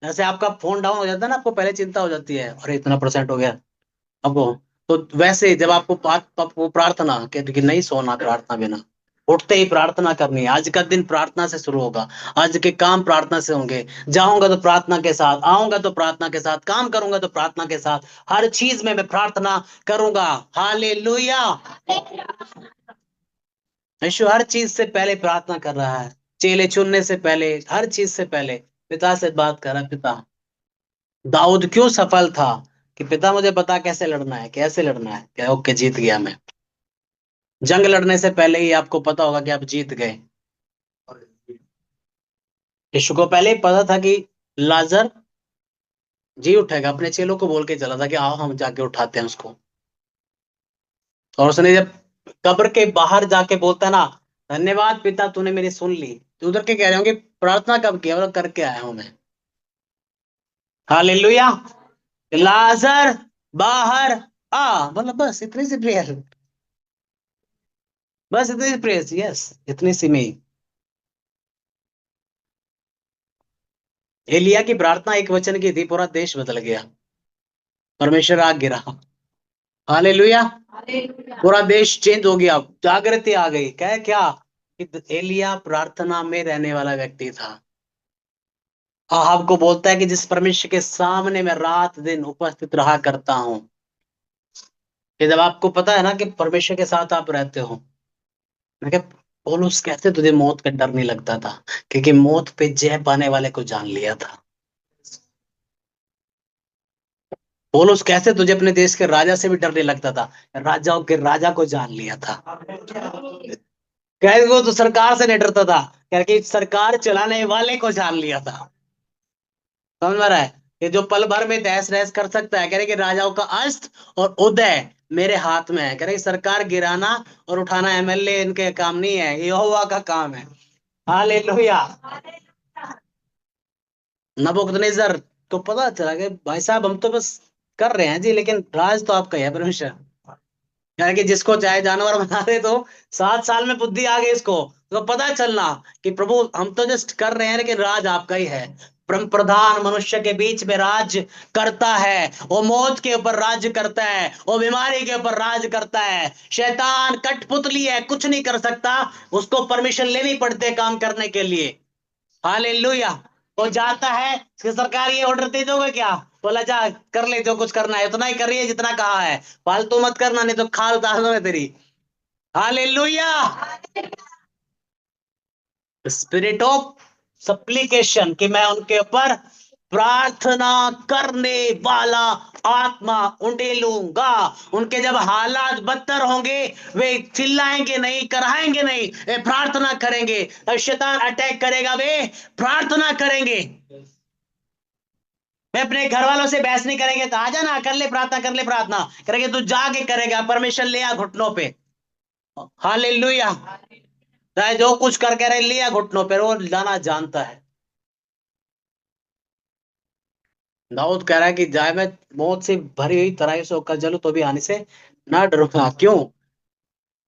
जैसे आपका फोन डाउन हो जाता है ना, आपको पहले चिंता हो जाती है, अरे इतना परसेंट हो गया आपको। तो वैसे जब आपको प्रार्थना कि नहीं सोना प्रार्थना बिना, उठते ही प्रार्थना करनी है। आज का दिन प्रार्थना से शुरू होगा, आज के काम प्रार्थना से होंगे। जाऊंगा तो प्रार्थना के साथ, आऊंगा तो प्रार्थना के साथ, काम करूंगा तो प्रार्थना के साथ, हर चीज में मैं प्रार्थना करूंगा। हालेलुया। यीशु हर चीज से पहले प्रार्थना कर रहा है, चेले चुनने से पहले, हर चीज से पहले पिता से बात कर रहा है। पिता, दाऊद क्यों सफल था, कि पिता मुझे बता कैसे लड़ना है, कैसे लड़ना है, क्या ओके जीत गया मैं। जंग लड़ने से पहले ही आपको पता होगा कि आप जीत गए। यीशु को पहले ही पता था कि लाजर जी उठेगा। अपने चेलों को बोल के चला था कि आओ हम जाके उठाते हैं उसको। और उसने जब कब्र के बाहर जाके बोलता है ना, धन्यवाद पिता तूने मेरी सुन ली, तो उधर के कह रहे होंगे प्रार्थना कब किया, बोला करके आया हूं मैं। हालेलुया। लाजर बाहर आ, बोला बस इतनी सी प्रेयर, बस इतनी सी प्रेयर, यस इतनी सी में ही। एलिया की प्रार्थना एक वचन की थी, पूरा देश बदल गया, परमेश्वर आ गिरा। हालेलुया। पूरा देश चेंज हो गया, जागृति आ गई। क्या क्या कि एलिया प्रार्थना में रहने वाला व्यक्ति था। आपको बोलता है कि जिस परमेश्वर के सामने मैं रात दिन उपस्थित रहा करता हूं, कि जब आपको पता है ना कि परमेश्वर के साथ आप रहते हो। मैं क्या, पौलुस कैसे तुझे मौत का डर नहीं लगता था, क्योंकि मौत पे जय पाने वाले को जान लिया था। पौलुस कैसे तुझे अपने देश के राजा से भी डर नहीं लगता था, राजाओं के राजा को जान लिया था। कैसे वो तो सरकार से नहीं डरता था, क्योंकि सरकार चलाने वाले को जान लिया था। समझ में रहा है, ये जो पल भर में तहस नहस कर सकता है, कह रहे कि राजाओं का अस्त और उदय मेरे हाथ में है। कह रहे सरकार गिराना और उठाना एमएलए इनके काम नहीं है, ये यहोवा का काम है। हालेलुया। नबूकदनेस्सर को पता चला कि भाई साहब हम तो बस कर रहे हैं जी, लेकिन राज तो आपका ही है परमेश्वर। यानी कि जिसको चाहे जानवर बना दे, तो 7 साल में बुद्धि आ गई इसको, तो पता चलना कि प्रभु हम तो जस्ट कर रहे हैं, लेकिन राज आपका ही है। परम प्रधान मनुष्य के बीच में राज करता है, वो मौत के ऊपर राज करता है, वो बीमारी के ऊपर राज करता है। शैतान कठपुतली है, कुछ नहीं कर सकता, उसको परमिशन लेनी पड़ती है काम करने के लिए। हालेलुया। वो जाता है कि सरकार ये ऑर्डर दे दोगे क्या, बोला जा कर ले, जो कुछ करना है उतना ही करिए जितना कहा है, फालतू मत करना नहीं तो खाल उतार दूंगा तेरी। हालेलुया। स्पिरिट ऑफ सप्लीकेशन, कि मैं उनके ऊपर प्रार्थना करने वाला आत्मा उंडेलूंगा। उनके जब हालात बदतर होंगे, वे चिल्लाएंगे नहीं, कराएंगे नहीं, वे प्रार्थना करेंगे। जब शैतान अटैक करेगा, वे प्रार्थना करेंगे। वे अपने घर वालों से बहस नहीं करेंगे, तो आजा ना कर ले प्रार्थना, कर ले प्रार्थना करेंगे, तू जाके करेगा, परमिशन लिया घुटनों पे। हालेलुया। चाहे जो कुछ करके रहे, लिया घुटनों पे, वो जाना जानता है। दाऊद कह रहा है कि जाए मैं मौत से भरी हुई तराई से होकर जलूं, तो भी आने से ना डरूंगा। क्यों?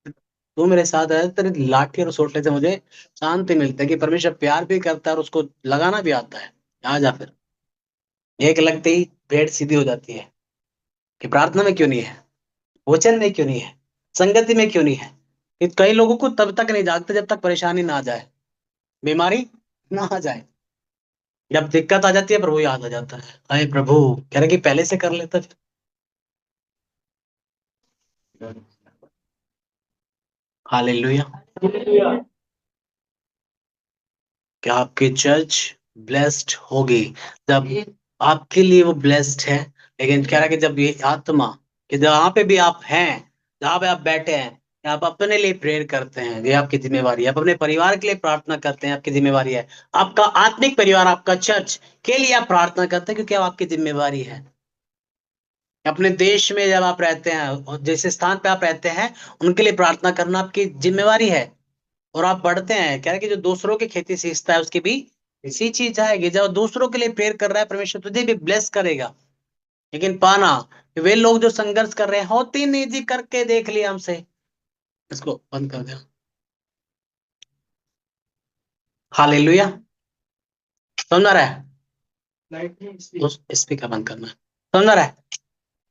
तू मेरे साथ है, तेरी लाठी और सोटले से मुझे शांति मिलती है। कि परमेश्वर प्यार भी करता है और उसको लगाना भी आता है। आ जा फिर, एक लगते ही भेड़ सीधी हो जाती है। कि प्रार्थना में क्यों नहीं है, वचन में क्यों नहीं है, संगति में क्यों नहीं है। कि कई लोगों को तब तक नहीं जागते जब तक परेशानी ना आ जाए, बीमारी ना आ जाए। जब दिक्कत आ जाती है, प्रभु याद आ जाता है, अरे प्रभु, कह रहे कि पहले से कर लेता फिर। हालेलुया। कि आपकी चर्च ब्लेस्ड होगी, जब आपके लिए वो ब्लेस्ड है। लेकिन कह रहा है कि जब ये आत्मा, कि जहाँ पे भी आप हैं, जहाँ पे आप बैठे हैं, आप अपने लिए प्रेयर करते हैं, ये आपकी जिम्मेवारी है। आप अपने परिवार के लिए प्रार्थना करते हैं, आपकी जिम्मेवारी है। आपका आत्मिक परिवार, आपका चर्च के लिए आप प्रार्थना करते हैं, क्योंकि अब आपकी जिम्मेवारी है। अपने देश में जब आप रहते हैं और जिस स्थान पे आप रहते हैं, उनके लिए प्रार्थना करना आपकी जिम्मेवारी है। और आप बढ़ते हैं, कह रहे कि जो दूसरों की खेती सींचता है उसकी भी इसी चीज आएगी। जब दूसरों के लिए प्रेयर कर रहा है, परमेश्वर तुझे भी ब्लेस करेगा। लेकिन पाना, वे लोग जो संघर्ष कर रहे हैं, होती नहीं जी, करके देख लिया हमसे, इसको बंद कर दिया। हालेलुया। समझ रहा है? उस स्पीकर बंद करना है। समझ रहा है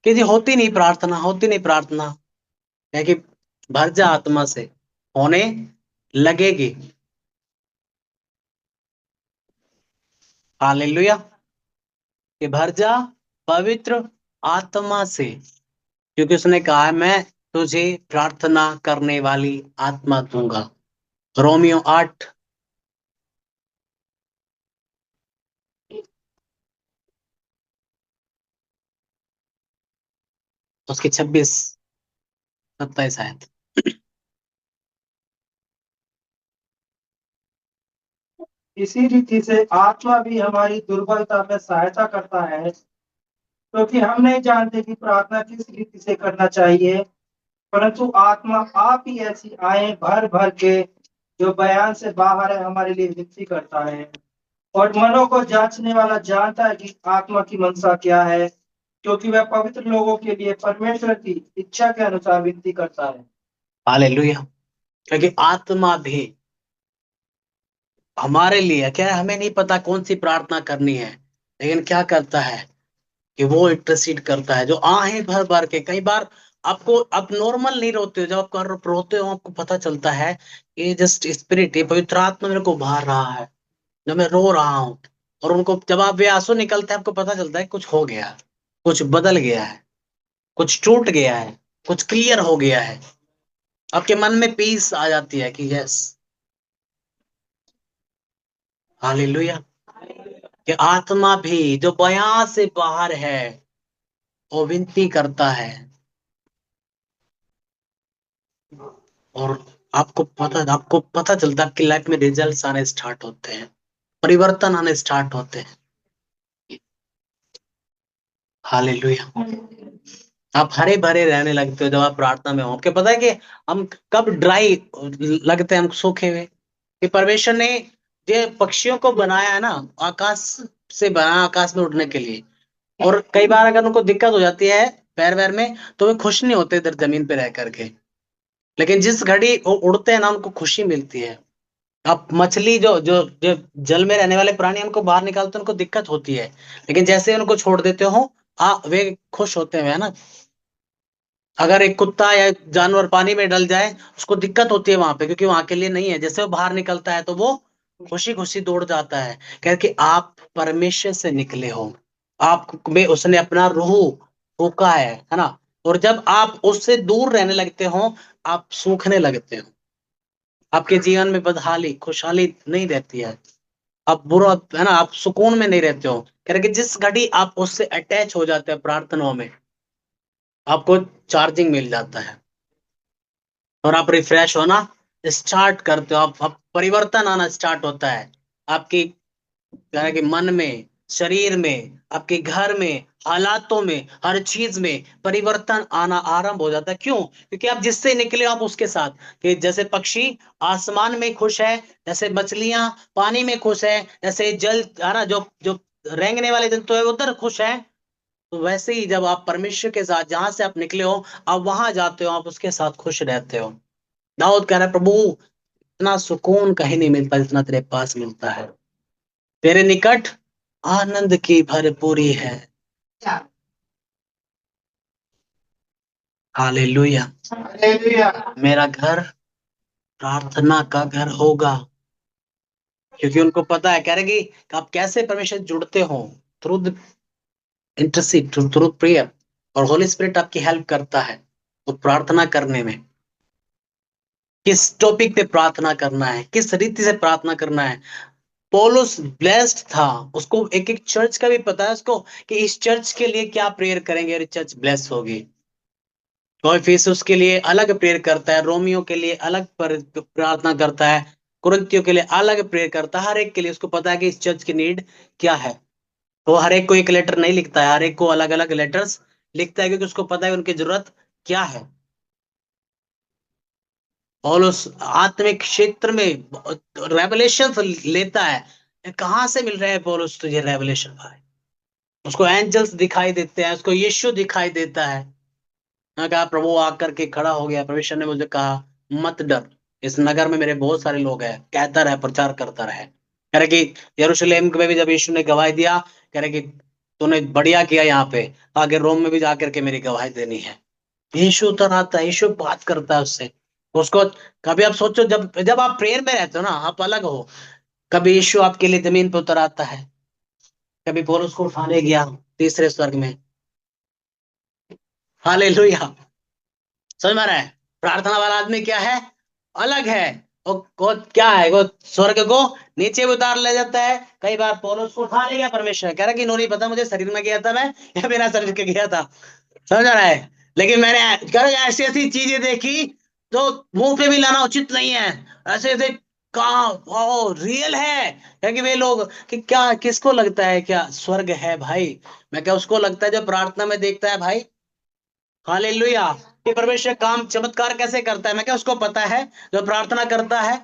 कि जी होती नहीं प्रार्थना, होती नहीं प्रार्थना, है कि भर जा आत्मा से, होने लगेगी। हालेलुया। कि भर जा पवित्र आत्मा से, क्योंकि उसने कहा है मैं तुझे प्रार्थना करने वाली आत्मा दूंगा। रोमियो 8, उसकी 26-27 आयत। इसी रीति से आत्मा भी हमारी दुर्बलता में सहायता करता है, क्योंकि हम नहीं जानते कि प्रार्थना किस रीति से करना चाहिए, परंतु आत्मा आप ही ऐसी आए भर भर के जो बयान से बाहर है हमारे लिए विनती करता है। और मनों को जांचने वाला जानता है कि आत्मा की मनसा क्या है, क्योंकि वह पवित्र लोगों के लिए परमेश्वर की इच्छा के अनुसार विनती करता है। हालेलुया। क्योंकि आत्मा भी हमारे लिए क्या है, हमें नहीं पता कौन सी प्रार्थना करनी है, लेकिन क्या करता है कि वो इंटरसीड करता है। जो आहें भर भर के, कई बार आपको, आप नॉर्मल नहीं रोते हो, जब आप रोते हो आपको पता चलता है ये जस्ट स्पिरिट, ये पवित्र आत्मा मेरे को बाहर रहा है, जब मैं रो रहा हूँ। और उनको जब आप वे आंसू निकलते हैं आपको पता चलता है कुछ हो गया, कुछ बदल गया है, कुछ टूट गया है, कुछ क्लियर हो गया है। आपके मन में पीस आ जाती है कि यस, हालेलुया। कि आत्मा भी जो बयां से बाहर है वो विनती करता है। और आपको पता चलता है, आपकी लाइफ में रिजल्ट्स आने स्टार्ट होते हैं, परिवर्तन आने स्टार्ट होते हैं। हालेलुया। आप हरे भरे रहने लगते हो जब आप प्रार्थना में हो। आपको पता है कि हम कब ड्राई लगते हैं, हम सूखे हुए, कि परमेश्वर ने ये पक्षियों को बनाया है ना, आकाश से बनाया, आकाश में उड़ने के लिए। और कई बार अगर उनको दिक्कत हो जाती है पैर वैर में, तो वे खुश नहीं होते इधर जमीन पे रह करके। लेकिन जिस घड़ी वो उड़ते हैं ना, उनको खुशी मिलती है। अब मछली जो जल में रहने वाले प्राणी, उनको बाहर निकालते हैं, उनको दिक्कत होती है। लेकिन जैसे उनको छोड़ देते हो, वे खुश होते हैं, है ना। अगर एक कुत्ता या एक जानवर पानी में डल जाए, उसको दिक्कत होती है वहां पे, क्योंकि वहां के लिए नहीं है। जैसे वो बाहर निकलता है तो वो खुशी खुशी दौड़ जाता है, कह कि आप परमेश्वर से निकले हो, आप में उसने अपना रूह फूका है ना। और जब आप उससे दूर रहने लगते हो, आप सूखने लगते हो, आपके जीवन में बदहाली खुशहाली नहीं रहती है, आप बुरा, है ना, आप सुकून में नहीं रहते हो। कह रहे कि जिस घड़ी आप उससे अटैच हो जाते हैं प्रार्थनाओं में, आपको चार्जिंग मिल जाता है और आप रिफ्रेश होना स्टार्ट करते हो। आप परिवर्तन आना स्टार्ट होता है आपकी, क्या है कि मन में, शरीर में, आपके घर में, हालातों में, हर चीज में परिवर्तन आना आरंभ हो जाता है। क्यों? क्योंकि आप जिससे निकले हो, आप उसके साथ। कि जैसे पक्षी आसमान में खुश है, जैसे मछलियां पानी में खुश है, जैसे जल, है ना, जो जो रेंगने वाले जंतु है उधर खुश है, तो वैसे ही जब आप परमेश्वर के साथ, जहां से आप निकले हो, आप वहां जाते हो, आप उसके साथ खुश रहते हो। दाऊद कह रहा है, प्रभु इतना सुकून कहीं नहीं मिलता जितना तेरे पास मिलता है, तेरे निकट आनंद की भरपूरी है। हालेलुया। हालेलुया। मेरा घर प्रार्थना का घर होगा। क्योंकि उनको पता है, कह रहे कि आप कैसे परमेश्वर से जुड़ते हो, थ्रू इंटरसीड, थ्रू प्रेयर। और होली स्पिरिट आपकी हेल्प करता है तो प्रार्थना करने में, किस टॉपिक पे प्रार्थना करना है, किस रीति से प्रार्थना करना है। पौलुस ब्लेस्ड था, उसको एक एक चर्च का भी पता है उसको, कि इस चर्च के लिए क्या प्रेयर करेंगे और चर्च ब्लेस होगी। कोई इफिसुस के लिए अलग प्रेयर करता है, रोमियो के लिए अलग प्रार्थना करता है, कुरिन्थियों के लिए अलग प्रेयर करता है। हर एक के लिए उसको पता है कि इस चर्च की नीड क्या है। तो हर एक को एक लेटर नहीं लिखता है, हर एक को अलग अलग लेटर्स लिखता है, क्योंकि उसको पता है उनकी जरूरत क्या है। और उस आत्मिक क्षेत्र में रेवलेशन लेता है। कहाँ से मिल रहे हैं पौलुस तुझे रेवलेशन भाई? उसको एंजल्स दिखाई देते हैं, उसको यीशु दिखाई देता है। मैं कहा, प्रभु आकर के खड़ा हो गया, परमेश्वर ने मुझे कहा मत डर, इस नगर में मेरे बहुत सारे लोग हैं, कहता रहे, प्रचार करता रहे। कह रहे कि यरूशलेम में भी जब यीशु ने गवाही दिया, कह रहे कि तूने बढ़िया किया, यहाँ पे आगे रोम में भी जाकर के मेरी गवाही देनी है। यीशु उतर आता है, यीशु बात करता है उससे, उसको। कभी आप सोचो, जब जब आप प्रेयर में रहते हो ना, आप अलग हो। कभी यीशु आपके लिए जमीन पे उतर आता है, कभी पौलुस को उठाने गया तीसरे स्वर्ग में। हालेलुया। समझ में आ रहा है? प्रार्थना वाला आदमी क्या है? अलग है। वो क्या है, वो स्वर्ग को नीचे भी उतार ले जाता है। कई बार पौलुस को उठा ले गया परमेश्वर, कह रहा कि इन्होंने पता मुझे शरीर में गया था मैं, या बिना शरीर के गया था। समझ आ रहा है? लेकिन मैंने कह रहा ऐसी ऐसी चीजें देखी जो मुंह पे भी लाना उचित नहीं है। ऐसे ऐसे वो रियल है। क्योंकि वे लोग कि क्या किसको लगता है क्या स्वर्ग है भाई? मैं क्या उसको लगता है जो प्रार्थना में देखता है भाई। हालेलुया। कि परमेश्वर काम चमत्कार कैसे करता है, मैं क्या उसको पता है जो प्रार्थना करता है।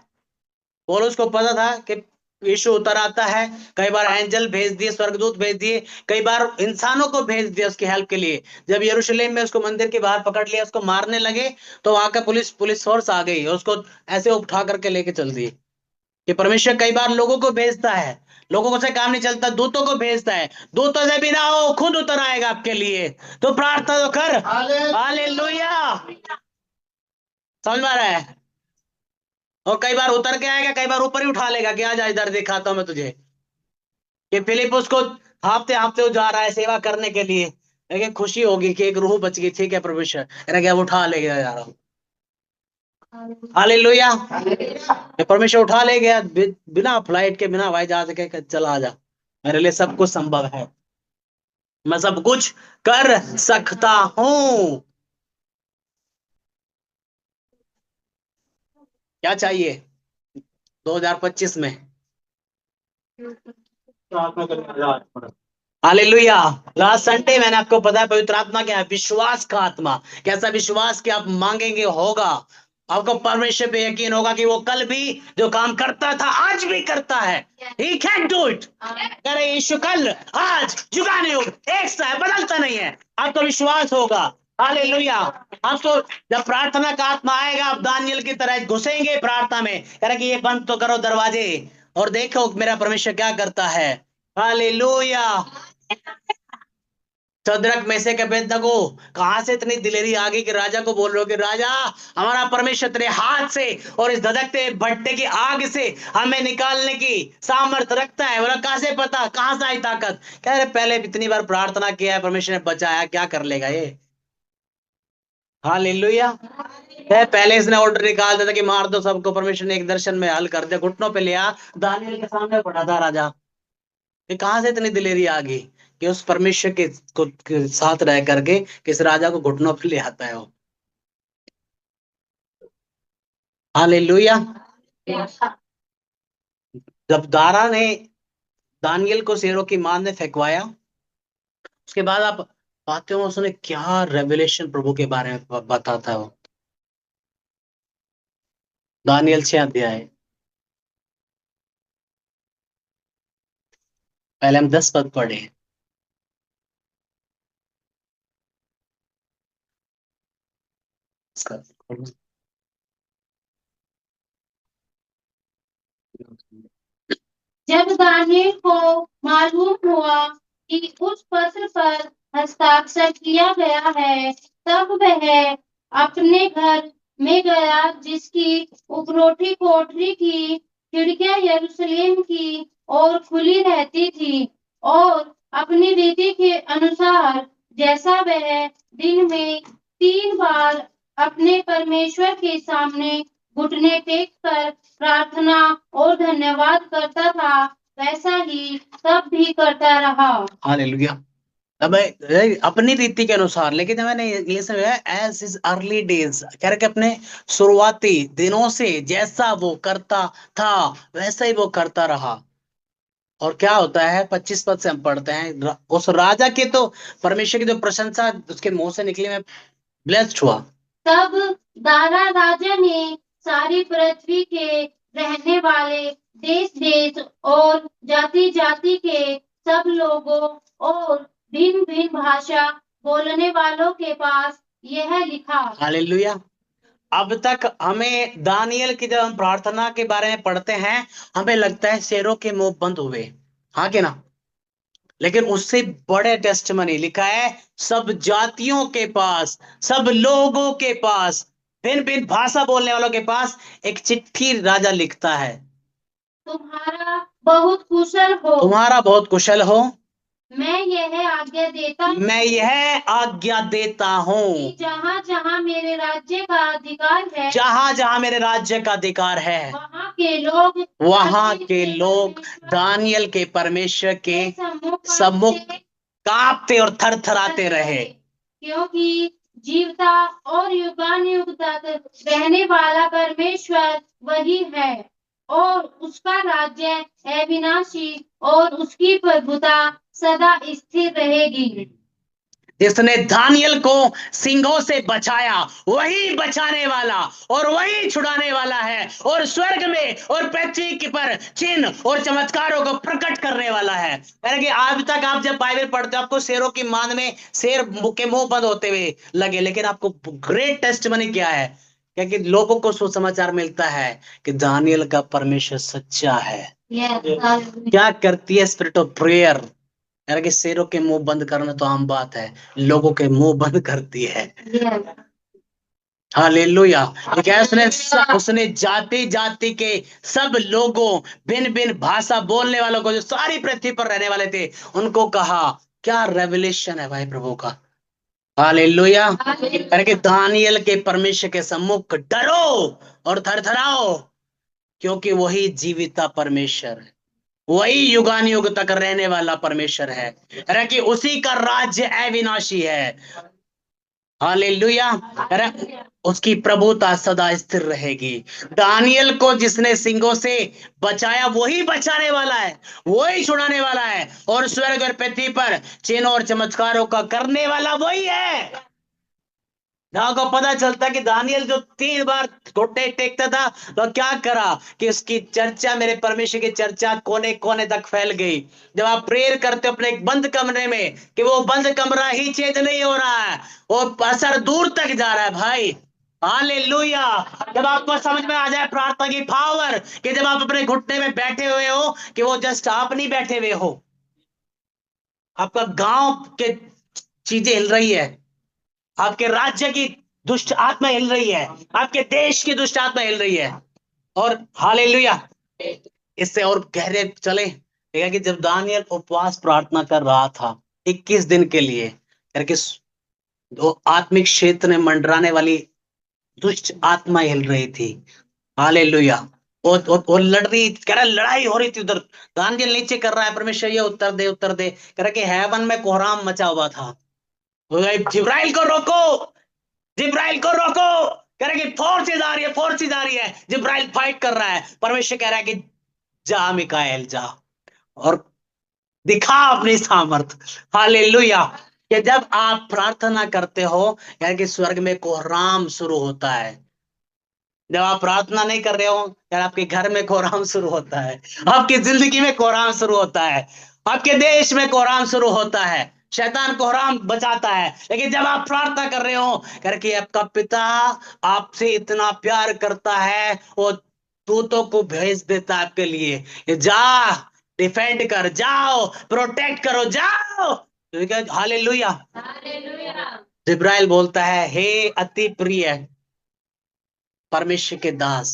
पौलुस को पता था कि यीशु उतर आता है, कई बार एंजल भेज दिए, स्वर्गदूत भेज दिए, कई बार इंसानों को भेज दिया उसकी हेल्प के लिए। जब यरूशलेम में उसको मंदिर के बाहर पकड़ लिया, उसको मारने लगे, तो वहां का पुलिस पुलिस फोर्स आ गई और उसको ऐसे उठा करके लेके चल दिए। कि परमेश्वर कई बार लोगों को भेजता है, लोगों को से काम नहीं चलता, दूतों को भेजता है। दूतों से भी ना हो, खुद उतर आएगा आपके लिए, तो प्रार्थना तो कर। हालेलुया। समझ में आ रहा है? और कई बार उतर के आएगा, कई बार ऊपर ही उठा लेगा कि आ जा इधर दिखाता हूं मैं तुझे। कि फिलिप उसको हाँफते हाँफते वो जा रहा है सेवा करने के लिए, लेकिन खुशी होगी कि एक रूह बच गई। ठीक है परमेश्वर, मेरा क्या उठा ले गया जा रहा हूँ। हालेलुया। ये परमेश्वर उठा ले गया बिना फ्लाइट के, बिना हवाई जहाज के, चला जा, मेरे लिए सब कुछ संभव है, मैं सब कुछ कर सकता हूँ। क्या चाहिए 2025 में? हालेलुया। लास्ट संडे मैंने आपको बताया पवित्र आत्मा क्या है, विश्वास का आत्मा। कैसा विश्वास कि आप मांगेंगे होगा, आपको परमेश्वर पे यकीन होगा कि वो कल भी जो काम करता था आज भी करता है। He can do it. करे यीशु कल आज जुगाने हो, एक सा है, बदलता नहीं है। आपको विश्वास होगा। हालेलुया। आपको जब प्रार्थना का आत्मा आएगा, आप दानियल की तरह घुसेंगे प्रार्थना में, करे कि ये बंद तो करो दरवाजे और देखो मेरा परमेश्वर क्या करता है। हालेलुया। शद्रक मेशक अबेदनगो, कहां से इतनी दिलेरी आ गई कि राजा को बोल रहे हो कि राजा, हमारा परमेश्वर तेरे हाथ से और इस धधकते भट्टे की आग से हमें निकालने की सामर्थ रखता है। बोला कहां से पता, कहां से आई ताकत? कह रहे पहले इतनी बार प्रार्थना किया है, परमेश्वर ने बचाया, क्या कर लेगा ये। हालेलुया। पहले इसने ऑर्डर निकाल दिया था कि मार दो सबको, परमेश्वर ने एक दर्शन में हल कर दिया, घुटनों पे लिया, दानियल के सामने पड़ा था राजा। ये कहां से इतनी दिलेरी आ गई कि उस परमेश्वर के साथ रह करके किस राजा को घुटनों पर ले आता है वो। हालेलुया। जब दारा ने दानियल को शेरों की मार ने फेंकवाया, उसके बाद आप पाते हो उसने क्या रेवलेशन प्रभु के बारे में बताता है वो। दानियल 6 अध्याय, पहले हम 10 पद पढ़े। जब दानियल को मालूम हुआ कि उस पत्र पर हस्ताक्षर किया गया है, तब वह अपने घर में गया, जिसकी उपरोटी कोठरी की खिड़कियां यरूशलेम की ओर खुली रहती थी, और अपनी रीति के अनुसार जैसा वह दिन में 3 बार अपने परमेश्वर के सामने घुटने टेक कर प्रार्थना और धन्यवाद करता था, वैसा ही तब भी करता रहा। हालेलुया। अब अपनी रीति के अनुसार, लेकिन जब मैंने ये समझा एज इज अर्ली डेज, कह रहे कि अपने शुरुआती दिनों से जैसा वो करता था वैसा ही वो करता रहा। और क्या होता है 25 पद से हम पढ़ते हैं, उस राजा के तो परमेश्वर की जो प्रशंसा उसके मुंह से निकली, मैं ब्लेस्ड हुआ। तब दारा राजा ने सारी पृथ्वी के रहने वाले देश देश और जाति जाति के सब लोगों और भिन्न भिन्न भाषा बोलने वालों के पास यह लिखा। हालेलुया। अब तक हमें दानियल की जब हम प्रार्थना के बारे में पढ़ते हैं, हमें लगता है शेरों के मुंह बंद हुए, हाँ कि ना? लेकिन उससे बड़े टेस्टमनी लिखा है, सब जातियों के पास, सब लोगों के पास, भिन्न भिन्न भाषा बोलने वालों के पास एक चिट्ठी राजा लिखता है। तुम्हारा बहुत कुशल हो, तुम्हारा बहुत कुशल हो, मैं यह आज्ञा देता हूँ कि जहाँ जहाँ मेरे राज्य का अधिकार है, जहां जहां मेरे राज्य का अधिकार है, वहाँ के लोग दानियल के परमेश्वर के सम्मुख कांपते और थरथराते रहे। क्योंकि जीवता और युगान युग तक रहने वाला परमेश्वर वही है। और उसका राज्य अविनाशी और उसकी प्रभुता सदा स्थिर रहेगी। जिसने दानियल को सिंहों से बचाया वही बचाने वाला और वही छुड़ाने वाला है, और स्वर्ग में और पृथ्वी के पर चिन्ह और चमत्कारों को प्रकट करने वाला है। यानी कि आज तक आप जब बाइबल पढ़ते हो आपको शेरों की मान में शेर के मुंह बंद होते हुए लगे, लेकिन आपको ग्रेट टेस्टमनी क्या है, क्योंकि लोगों को सुसमाचार मिलता है कि दानियल का परमेश्वर सच्चा है। क्या करती है स्पिरिट ऑफ प्रेयर, यानी कि शेरों के मुंह बंद करना तो आम बात है, लोगों के मुंह बंद करती है। हालेलुया। ये क्या है, उसने जाति जाति के सब लोगों, भिन्न भिन्न भाषा बोलने वालों को, जो सारी पृथ्वी पर रहने वाले थे, उनको कहा। क्या रेवलेशन है भाई प्रभु का। हालेलुया। यानी कि दानियल के परमेश्वर के सम्मुख डरो और थरथराओ, क्योंकि वही जीविता परमेश्वर है, वही युगान युग तक रहने वाला परमेश्वर है, अरे कि उसी का राज्य अविनाशी है। हालेलुया। अरे उसकी प्रभुता सदा स्थिर रहेगी। दानियल को जिसने सिंहों से बचाया वही बचाने वाला है, वही छुड़ाने वाला है, और स्वर्ग और पृथ्वी पर चिन्ह और चमत्कारों का करने वाला वही है। जहां को पता चलता कि दानियल जो 3 बार घुटने टेकता था, तो क्या करा कि उसकी चर्चा, मेरे परमेश्वर की चर्चा कोने कोने तक फैल गई। जब आप प्रेयर करते हो अपने एक बंद कमरे में, कि वो बंद कमरा ही चेंज नहीं हो रहा है, वो असर दूर तक जा रहा है भाई। हालेलुया। जब आपको समझ में आ जाए प्रार्थना की पावर, कि जब आप अपने घुटने में बैठे हुए हो, कि वो जस्ट आप नहीं बैठे हुए हो, आपका गांव के चीजें हिल रही है, आपके राज्य की दुष्ट आत्मा हिल रही है, आपके देश की दुष्ट आत्मा हिल रही है। और हालेलुया, इससे और गहरे चले, देखा कि जब दानियल उपवास प्रार्थना कर रहा था 21 दिन के लिए, करके दो आत्मिक क्षेत्र में मंडराने वाली दुष्ट आत्मा हिल रही थी। हालेलुया। वो लड़ रही, कह रहा लड़ाई हो रही थी उधर। दानियल नीचे कर रहा है, परमेश्वर ये उत्तर दे उत्तर दे, कह रहा कि हेवन में कोहराम मचा हुआ था। जिब्राइल को रोको, जिब्राइल को रोको, कह रहे कि फोर्सेज आ रही है, फोर्सेज आ रही है। जिब्राइल फाइट कर रहा है, परमेश्वर कह रहा है कि जा मिकाएल जा और दिखा अपनी सामर्थ। हालेलुया। कि जब आप प्रार्थना करते हो, यानी कि स्वर्ग में कोहराम शुरू होता है। जब आप प्रार्थना नहीं कर रहे हो, यार आपके घर में कोहराम शुरू होता है, आपकी जिंदगी में कोहराम शुरू होता है, आपके देश में कोहराम शुरू होता है। शैतान कोहराम बचाता है, लेकिन जब आप प्रार्थना कर रहे हो, करके आपका पिता आपसे इतना प्यार करता है, वो दूतों को भेज देता है आपके लिए, कि जा डिफेंड कर, जाओ प्रोटेक्ट करो, जाओ। हालेलुया। जिब्राइल बोलता है, हे अति प्रिय परमेश्वर के दास,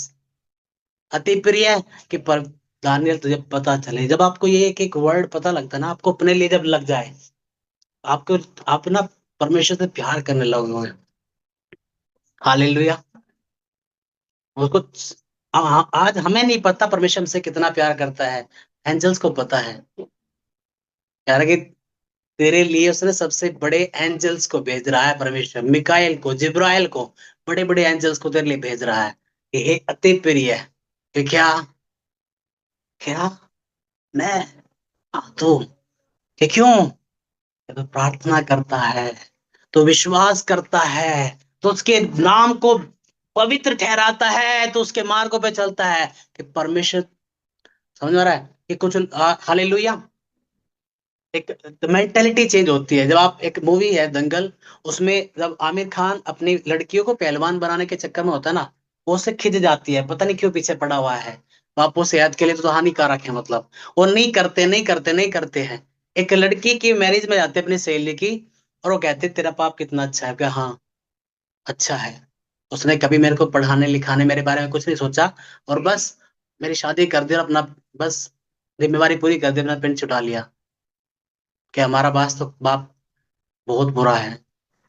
अति प्रिय कि पर दानियल तुझे पता चले। जब आपको ये एक एक वर्ड पता लगता है ना, आपको अपने लिए जब लग जाए, आपको आप ना परमेश्वर से प्यार करने लगोगे। हालेलुया। उसको आज हमें नहीं पता परमेश्वर हमसे कितना प्यार करता है, एंजल्स को पता है। यार कि तेरे लिए उसने सबसे बड़े एंजल्स को भेज रहा है, परमेश्वर मिकाएल को, जिब्राइल को, बड़े बड़े एंजल्स को तेरे लिए भेज रहा है, कि हे अति प्रिय, कि क्या क्या मैं तू, कि क्यों, तो प्रार्थना करता है, तो विश्वास करता है, तो उसके नाम को पवित्र ठहराता है, तो उसके मार्गों पे चलता है, कि परमेश्वर, समझ में आ रहा है कि कुछ। हालेलुया। एक मेंटेलिटी चेंज होती है। जब आप, एक मूवी है दंगल, उसमें जब आमिर खान अपनी लड़कियों को पहलवान बनाने के चक्कर में होता है ना, वो उससे खिंच जाती है, पता नहीं क्यों पीछे पड़ा हुआ है। बापू सेहत के लिए तो हानिकारक है, मतलब वो नहीं करते नहीं करते नहीं करते हैं। एक लड़की की मैरिज में जाते अपनी सहेली की, और वो कहते तेरा बाप कितना अच्छा है, क्या हाँ अच्छा है, उसने कभी मेरे को पढ़ाने लिखाने मेरे बारे में कुछ नहीं सोचा, और बस मेरी शादी कर दी और अपना बस जिम्मेवारी पूरी कर दी, अपना पिंड छुटा लिया। कि हमारा बास तो बाप बहुत बुरा है,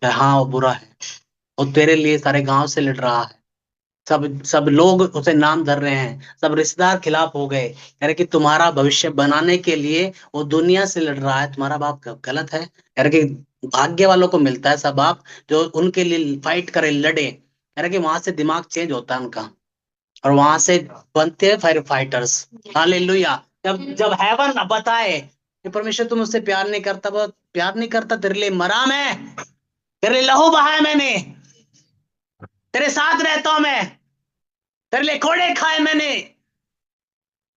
कि हाँ वो बुरा है, और तेरे लिए सारे गांव से लड़ रहा है, सब सब लोग उसे नाम धर रहे हैं, सब रिश्तेदार खिलाफ हो गए, कह रहे कि तुम्हारा भविष्य बनाने के लिए वो दुनिया से लड़ रहा है, तुम्हारा बाप गलत है। कह रहे कि भाग्य वालों को मिलता है सब बाप जो उनके लिए फाइट करे, लड़े, कह रहे कि वहां से दिमाग चेंज होता है उनका। और वहां से बनते हैं फायर फाइटर्स। हालेलुया। जब जब हेवन बताए कि परमेश्वर तुम उससे प्यार नहीं करता, वो प्यार नहीं करता, तेरे लिए मरा मैं, तेरे लिए लहू बहाया मैंने, तेरे साथ रहता हूं मैं, तेरे लिए कोड़े खाए मैंने।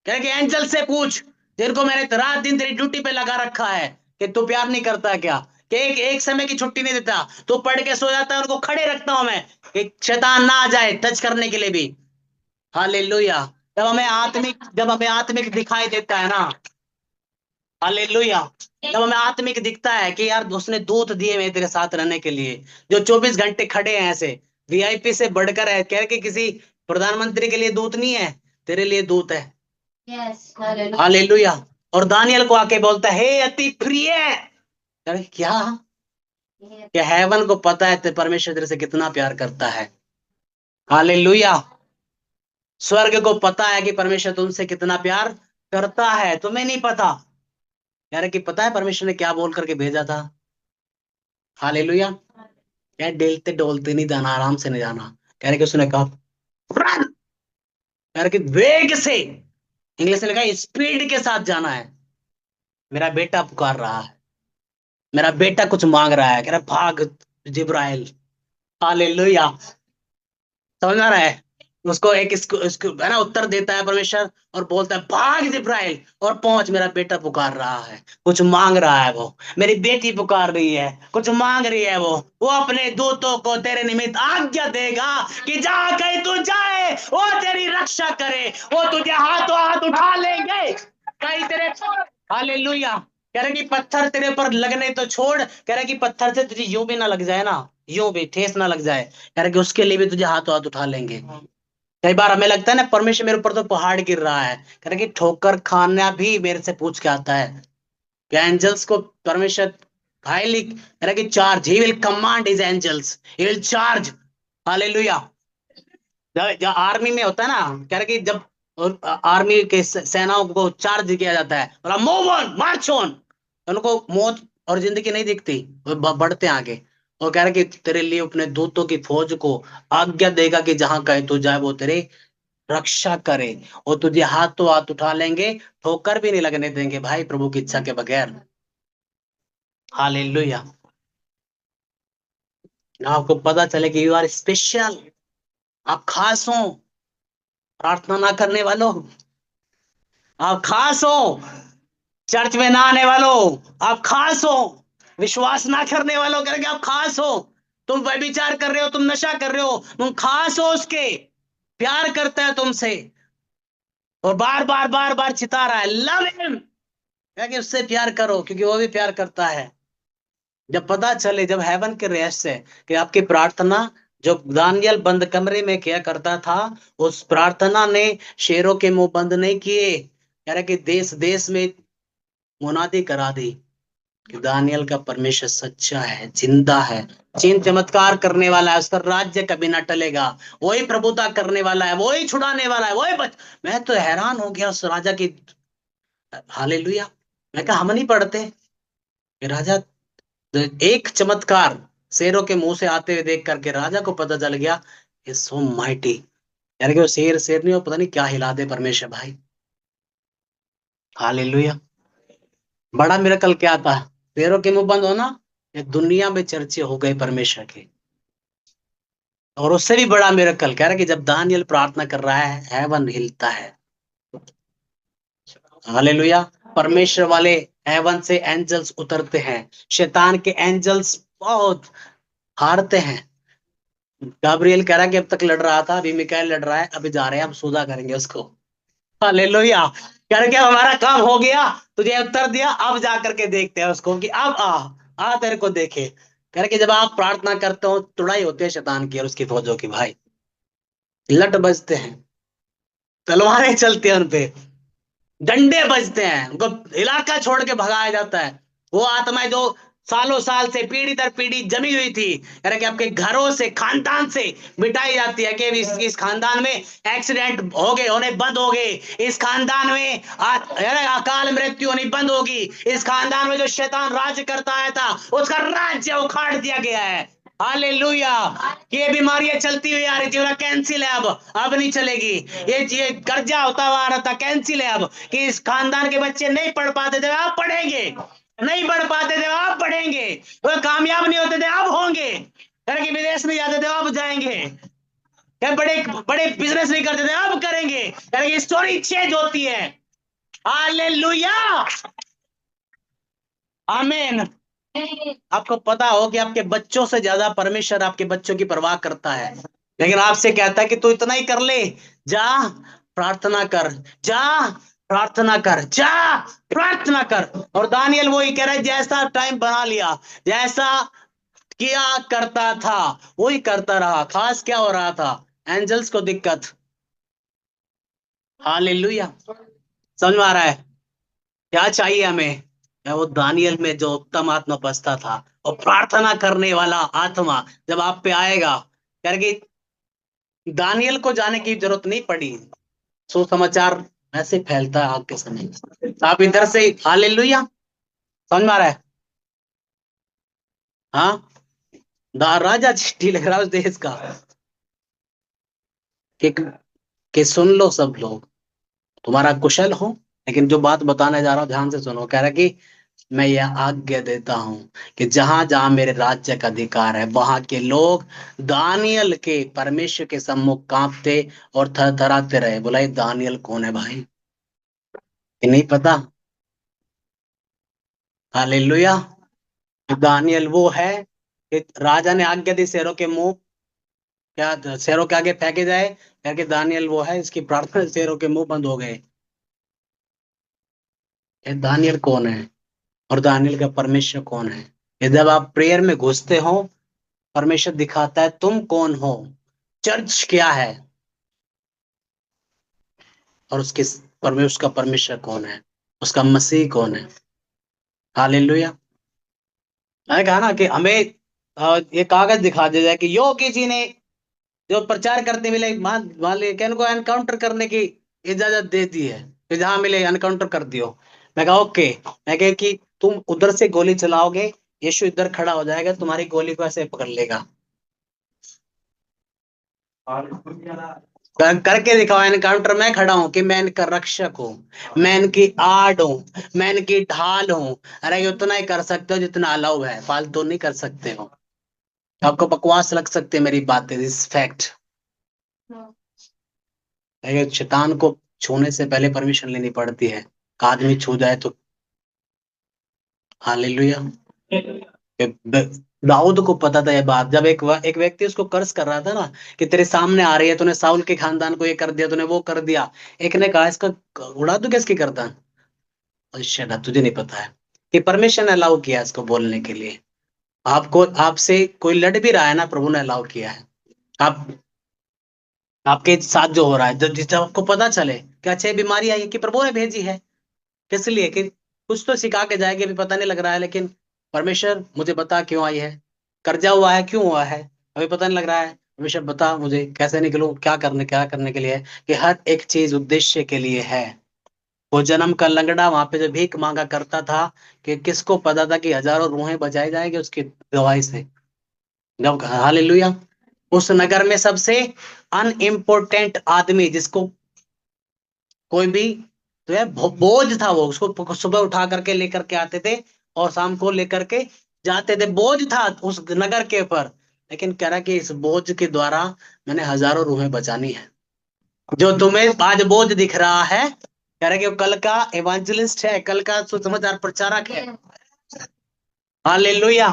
कह कि एंजल से पूछ, जिनको मैंने रात दिन तेरी ड्यूटी पे लगा रखा है, कि तू प्यार नहीं करता क्या, कि एक एक समय की छुट्टी नहीं देता, तू पढ़ के सो जाता है, उनको खड़े रखता हूं मैं कि शैतान ना आ जाए टच करने के लिए भी। हालेलुया। जब हमें आत्मिक दिखाई देता है ना, हालेलुया, जब हमें आत्मिक दिखता है कि यार उसने दूत दिए हुए तेरे साथ रहने के लिए, जो 24 घंटे खड़े हैं ऐसे, वीआईपी से बढ़कर है, कह के किसी प्रधानमंत्री के लिए दूत नहीं है, तेरे लिए दूत है। Yes, hallelujah. हालेलुया। और दानियल को आके बोलता है, हे अति प्रिय। अरे क्या, क्या हेवन को पता है परमेश्वर तेरे से कितना प्यार करता है। हालेलुया। स्वर्ग को पता है कि परमेश्वर तुमसे कितना प्यार करता है, तुम्हें नहीं पता। यार कि पता है परमेश्वर ने क्या बोल करके भेजा था। हालेलुया। यार डेलते डोलते नहीं जाना, आराम से नहीं जाना। कह रहे कि उसने कहा "Run!" कह रहे कि वेग से, इंग्लिश में लिखा है स्पीड के साथ जाना है। मेरा बेटा पुकार रहा है, मेरा बेटा कुछ मांग रहा है, कह रहा भाग जिब्राइल। हालेलुया। समझ आ रहा है। उसको एक इसको है ना उत्तर देता है परमेश्वर, और बोलता है भाग जिब्राइल और पहुंच, मेरा बेटा पुकार रहा है, कुछ मांग रहा है वो, मेरी बेटी पुकार रही है, कुछ मांग रही है वो अपने दूतों को तेरे निमित्त आज्ञा देगा कि जहां कहीं तू जाए वो तेरी रक्षा करे, वो तुझे हाथों हाथ उठा लेंगे कहीं तेरे। हालेलुया। कह रहे कि पत्थर तेरे पर लगने तो छोड़, कह रहे कि पत्थर से तुझे यूं भी ना लग जाए ना, यूं भी ठेस ना लग जाए, कह रहे कि उसके लिए भी तुझे हाथों हाथ उठा लेंगे। कई बार हमें लगता है ना परमेश्वर मेरे ऊपर तो पहाड़ गिर रहा है, कह रहे कि ठोकर खाना भी मेरे से पूछ के आता है। कि एंजल्स को परमेश्वर हाईली कह रहे कि charge, he will command his angels, he will charge. Hallelujah. जो आर्मी में होता है ना, कह रहे कि जब आर्मी के सेनाओं को चार्ज किया जाता है, बोला मूव ऑन मार्च ऑन, उनको मौत और जिंदगी नहीं दिखती, वो बढ़ते हैं आगे। और कह रहे कि तेरे लिए अपने दूतों की फौज को आज्ञा देगा कि जहां कहे तू जाए वो तेरे रक्षा करे, और तुझे हाथों हाथ उठा लेंगे, ठोकर भी नहीं लगने देंगे भाई प्रभु की इच्छा के बगैर। हालेलुया। आपको पता चले कि यू आर स्पेशल, आप खास हो। प्रार्थना ना करने वालों, आप खास हो। चर्च में ना आने वालों, आप खास हो। विश्वास ना करने वालों करके आप खास हो। तुम व्यभिचार कर रहे हो, तुम नशा कर रहे हो, तुम खास हो उसके, प्यार करता है तुमसे, और बार बार बार बार चिता रहा है लव हिम, कि उससे प्यार करो क्योंकि वो भी प्यार करता है। जब पता चले, जब हेवन के रहस्य कि आपकी प्रार्थना, जो दानियल बंद कमरे में किया करता था, उस प्रार्थना ने शेरों के मुंह बंद नहीं किए। कह रहे कि देश देश में मुनादी करा दी कि दानियल का परमेश्वर सच्चा है, जिंदा है, चिन्ह चमत्कार करने वाला है, उसका राज्य कभी ना टलेगा, वही प्रभुता करने वाला है, वही छुड़ाने वाला है, वही मैं तो हैरान हो गया उस राजा की। हालेलुया। मैं कहा हम नहीं पढ़ते कि राजा, एक चमत्कार शेरों के मुंह से आते हुए देख करके राजा को पता चल गया, इज सो माइटी। यानी कि वो शेर शेर नहीं, वो पता नहीं क्या हिला दे परमेश्वर भाई। हालेलुया। बड़ा मिरेकल क्या था, शेरों के मुंह बंद होना, ये दुनिया में चर्चे हो गए परमेश्वर के। और उससे भी बड़ा मिरेकल कह रहा है कि जब दानियल प्रार्थना कर रहा है, हेवन हिलता है। हालेलुया। परमेश्वर वाले हेवन से एंजल्स उतरते हैं, शैतान के एंजल्स बहुत हारते हैं। गाब्रिएल कह रहा है कि अब तक लड़ रहा था, अभी मिकाएल लड़ रहा है, अभी जा रहे हैं, अब सुधा करेंगे उसको। हालेलुया। कह रहे कि अब हमारा काम हो गया, तुझे उत्तर दिया, अब जा करके देखते हैं उसको कि अब आ आ तेरे को देखे। कह रहे कि जब आप प्रार्थना करते हो, तुड़ाई होती है शैतान की और उसकी फौजों की भाई, लट बजते हैं, तलवारें चलती हैं उनपे, डंडे बजते हैं, उनको इलाका छोड़ के भगाया जाता है। वो आत्माएं जो सालों साल से पीढ़ी दर पीढ़ी जमी हुई थी, यानी कि आपके घरों से, खानदान से मिटाई जाती है कि इस खानदान में एक्सीडेंट हो गए, होने बंद हो गए, इस खानदान में अकाल मृत्यु होनी बंद होगी, इस खानदान में जो शैतान राज्य करता आया था उसका राज्य उखाड़ दिया गया है। हालेलुया। कि ये बीमारियां चलती हुई आ रही थी, बोला कैंसिल है, अब नहीं चलेगी। ये कर्जा होता हुआ आ रहा था, कैंसिल है अब। कि इस खानदान के बच्चे नहीं पढ़ पाते थे, अब पढ़ेंगे। नहीं पढ़ पाते थे, अब पढ़ेंगे। वो कामयाब नहीं होते थे, अब होंगे। कि विदेश में जाते थे, अब जाएंगे। क्या बड़े बड़े बिजनेस नहीं करते थे, अब करेंगे। कि स्टोरी चेंज होती है। हालेलुया, आमीन। आपको पता हो कि आपके बच्चों से ज्यादा परमेश्वर आपके बच्चों की परवाह करता है, लेकिन आपसे कहता है कि तू इतना ही कर ले, जा प्रार्थना कर, जा प्रार्थना कर, जा प्रार्थना कर। और दानियल वही कह रहा है, जैसा टाइम बना लिया, जैसा किया करता था वही करता रहा। खास क्या हो रहा था? एंजल्स को दिक्कत। हालेलुया, समझ में आ रहा है? क्या चाहिए हमें? वो दानियल में जो उत्तम आत्मा बसता था, और प्रार्थना करने वाला आत्मा जब आप पे आएगा, करके दानियल को जाने की जरूरत नहीं पड़ी। सुसमाचार ऐसे फैलता है आग के समय। आप इधर से हालेलुया, समझ में आ रहा है? हाँ, राजा चिट्ठी लिख रहा है उस देश का कि, सुन लो सब लोग, तुम्हारा कुशल हो, लेकिन जो बात बताने जा रहा हूं ध्यान से सुनो। कह रहा है कि मैं यह आज्ञा देता हूं कि जहां जहां मेरे राज्य का अधिकार है, वहां के लोग दानियल के परमेश्वर के सम्मुख कांपते और थरथराते रहे। बोला, ये दानियल कौन है भाई? ये नहीं पता? हालेलुया। दानियल वो है कि राजा ने आज्ञा दी शेरों के मुंह, क्या शेरों के आगे फेंके जाए, करके दानियल वो है, इसकी प्रार्थना से शेरों के मुंह बंद हो गए। ये दानियल कौन है? और दानियल का परमेश्वर कौन है? ये जब आप प्रेयर में घुसते हो, परमेश्वर दिखाता है तुम कौन हो, चर्च क्या है, और उसके परमेश्वर, उसका परमेश्वर कौन है, उसका मसीह कौन है। हालेलुया। मैंने कहा ना कि हमें ये कागज दिखा दिया जाए कि यो किसी ने जो प्रचार करते मिले, मान मान ली कि इनको एनकाउंटर करने की इजाजत दे दी है, कि जहां मिले एनकाउंटर कर दियो। मैं कहा ओके। मैं कहा कि तुम उधर से गोली चलाओगे, यीशु इधर खड़ा हो जाएगा, तुम्हारी गोली को ऐसे पकड़ लेगा। करके दिखाओ एनकाउंटर। मैं खड़ा हूं कि मैं इनका रक्षक हूं, मैं इनकी आड़ हूं, मैं इनकी ढाल हूं। अरे ये उतना ही कर सकते हो जितना अलाउ है, फालतू नहीं कर सकते हो। आपको बकवास लग सकते हैं मेरी बातें, दिस फैक्ट। शैतान को छूने से पहले परमिशन लेनी पड़ती है। आदमी छू जाए तो हालेलुया। दाऊद को पता था ये बात, जब एक व्यक्ति उसको कर्ज कर रहा था ना, कि तेरे सामने आ रही है, तूने साउल के खानदान को ये कर दिया, तूने वो कर दिया। एक ने कहा, इसका उड़ा दूं किसकी गर्दन? अच्छा, तुझे नहीं पता है कि परमिशन अलाउ किया इसको बोलने के लिए। आपको, आपसे कोई लड़ भी रहा है ना, प्रभु ने अलाउ किया है। आप, आपके साथ जो हो रहा है, जब आपको पता चले कि अच्छा ये बीमारी आई है, कि प्रभु ने भेजी है, किस लिए? कि कुछ तो सिखा के जाएगी, अभी पता नहीं लग रहा है, लेकिन परमेश्वर मुझे बता क्यों आई है, कर्जा हुआ है, क्यों हुआ है, अभी पता नहीं लग रहा है। परमेश्वर बता मुझे कैसे निकलूं, क्या करने के लिए है। कि हर एक चीज उद्देश्य के लिए है। वो जन्म का लंगड़ा वहां पे जो भीख मांगा करता था, कि किसको पता था कि हजारों रूहें बचाई जाएंगी उसकी गवाही से। जब हालेलुया, उस नगर में सबसे अनइम्पोर्टेंट आदमी, जिसको कोई भी, तो यार बोझ था वो, उसको सुबह उठा करके लेकर के आते थे और शाम को लेकर के जाते थे, बोझ था उस नगर के ऊपर। लेकिन कह रहा कि इस बोझ के द्वारा मैंने हजारों रूहें बचानी है। जो तुम्हें आज बोझ दिख रहा है, कह रहा कि वो कल का एवेंजलिस्ट है, कल का सुसमाचार प्रचारक है। हालेलुया।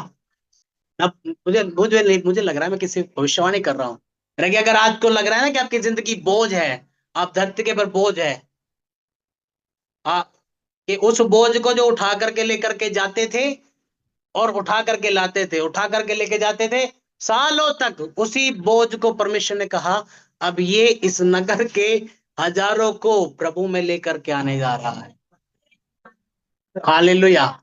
अब मुझे लग रहा है मैं किसी भविष्यवाणी कर रहा हूँ। कह रहा कि अगर आज को लग रहा है ना कि आपकी जिंदगी बोझ है, आप धरती के ऊपर बोझ है, हाँ, कि उस बोझ को जो उठा करके लेकर के जाते थे और उठा करके लाते थे, उठा करके लेके जाते थे, सालों तक उसी बोझ को परमेश्वर ने कहा, अब ये इस नगर के हजारों को प्रभु में लेकर के आने जा रहा है। हालेलुया।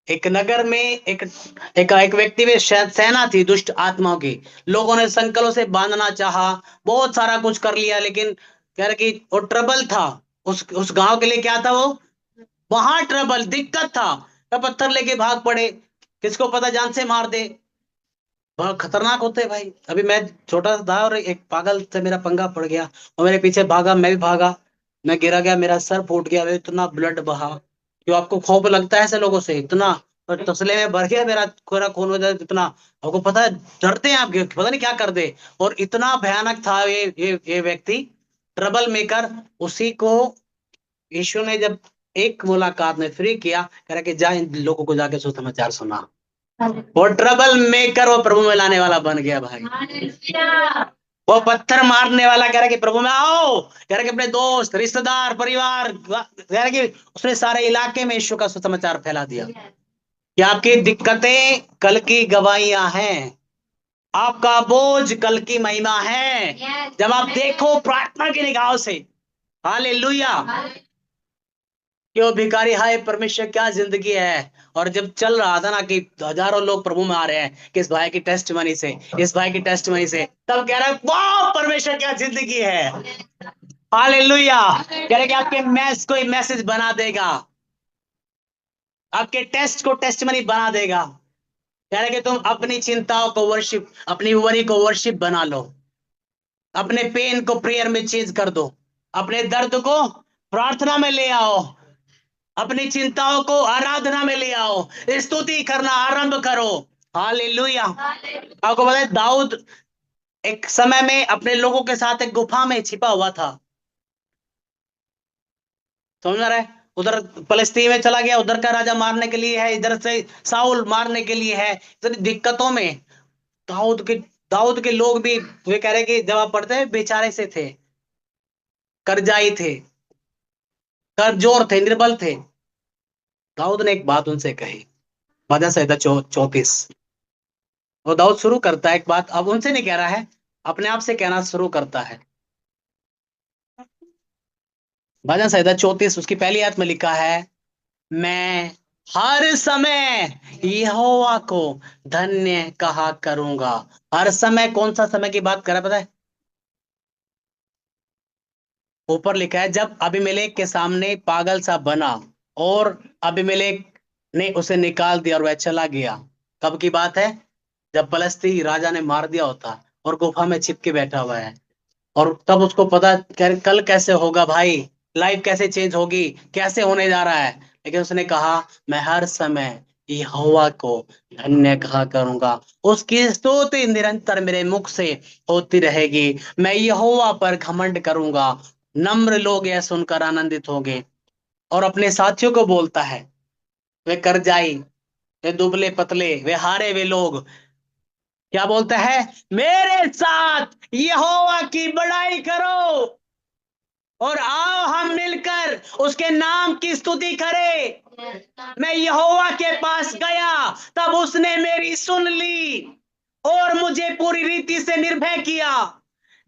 एक नगर में एक व्यक्ति में सेना थी दुष्ट आत्माओं की। लोगों ने संकलों से बांधना चाहा, बहुत सारा कुछ कर लिया, लेकिन कह रहे कि वो ट्रबल था उस गांव के लिए। क्या था वो? वहां ट्रबल, दिक्कत था। तो पत्थर लेके भाग पड़े, किसको पता जान से मार दे। बहुत खतरनाक होते हैं भाई। अभी मैं छोटा सा था और एक पागल से मेरा पंगा पड़ गया, और मेरे पीछे भागा, मैं भी भागा, मैं गिरा गया, मेरा सर फूट गया, इतना ब्लड बहा। क्यों आपको खौफ लगता है ऐसे लोगों से इतना? और तसले में भर गया मेरा, पूरा खून हो जाए इतना। आपको पता है, डरते हैं आप, पता नहीं क्या कर दे। और इतना भयानक था ये व्यक्ति, ट्रबल मेकर। उसी को यीशु ने जब एक मुलाकात में फ्री किया, कह रहा कि जा इन लोगों को जाके सुसमाचार सुना। वो ट्रबल मेकर वो प्रभु में लाने वाला बन गया भाई। वो पत्थर मारने वाला कह रहा कि प्रभु में आओ, कह रहा कि अपने दोस्त, रिश्तेदार, परिवार, कह रहा कि उसने सारे इलाके में यीशु का सुसमाचार फैला दिया। कि आपकी दिक्कतें कल की गवाहियां हैं, आपका बोझ कल की महिमा है, जब आप देखो प्रार्थना की निगाहों से। हालेलुया। क्यों भिखारी, हाय परमेश्वर क्या जिंदगी है। और जब चल रहा था ना कि हजारों लोग प्रभु में आ रहे हैं किस भाई की टेस्ट मनी से, इस भाई की टेस्ट मनी से, तब कह रहा है वाह परमेश्वर क्या जिंदगी है। हालेलुया। कह रहे कि आपके मैस को मैसेज बना देगा, आपके टेस्ट को टेस्ट मनी बना देगा। कह रहे कि तुम अपनी चिंताओं को वर्शिप, अपनी वरी को वर्शिप बना लो, अपने पेन को प्रेयर में चेंज कर दो, अपने दर्द को प्रार्थना में ले आओ, अपनी चिंताओं को आराधना में ले आओ, स्तुति करना आरंभ करो। हालेलुया। आपको पता है दाऊद एक समय में अपने लोगों के साथ एक गुफा में छिपा हुआ था, समझ रहा है? उधर फलस्तीन में चला गया, उधर का राजा मारने के लिए है, इधर से साउल मारने के लिए है, इतनी दिक्कतों में। दाऊद के दाऊद के लोग भी वे कह रहे कि जब आप पढ़ते हैं बेचारे से थे, कर्जाई थे, कर्जोर थे, निर्बल थे। दाऊद ने एक बात उनसे कही, भजन संहिता 34। वो दाऊद शुरू करता है एक बात, अब उनसे नहीं कह रहा है, अपने आप से कहना शुरू करता है। भजन संहिता 34 उसकी पहली आयत में लिखा है, मैं हर समय यहोवा को धन्य कहा करूंगा। हर समय, कौन सा समय की बात कर रहा है पता है? ऊपर लिखा है जब अबीमेलेक के सामने पागल सा बना और अबीमेलेक ने उसे निकाल दिया और वह चला गया। कब की बात है? जब फलस्ती राजा ने मार दिया होता और गुफा में छिप के बैठा हुआ है, और तब उसको पता कल कैसे होगा भाई, लाइफ कैसे चेंज होगी, कैसे होने जा रहा है। लेकिन उसने कहा मैं हर समय यहोवा को धन्य कहा करूंगा, उसकी स्तुति निरंतर मेरे मुख से होती रहेगी। मैं यहोवा पर घमंड करूंगा, नम्र लोग यह सुनकर आनंदित होंगे। और अपने साथियों को बोलता है, वे कर्जाई, वे दुबले पतले, वे हारे वे लोग, क्या बोलता है? मेरे साथ यहोवा की बड़ाई करो और आओ हम मिलकर उसके नाम की स्तुति करें। मैं यहोवा के पास गया, तब उसने मेरी सुन ली और मुझे पूरी रीति से निर्भय किया।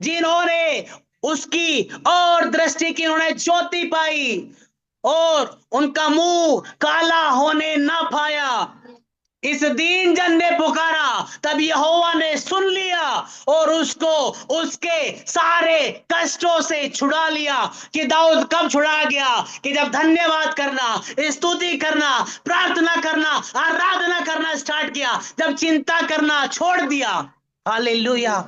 जिन्होंने उसकी और दृष्टि की, उन्होंने ज्योति पाई और उनका मुंह काला होने ना पाया। इस दीन जन ने पुकारा, तब यहोवा ने सुन लिया और उसको उसके सारे कष्टों से छुड़ा लिया। कि दाऊद कब छुड़ा गया? कि जब धन्यवाद करना, स्तुति करना, प्रार्थना करना, आराधना करना स्टार्ट किया, जब चिंता करना छोड़ दिया। हालेलुया।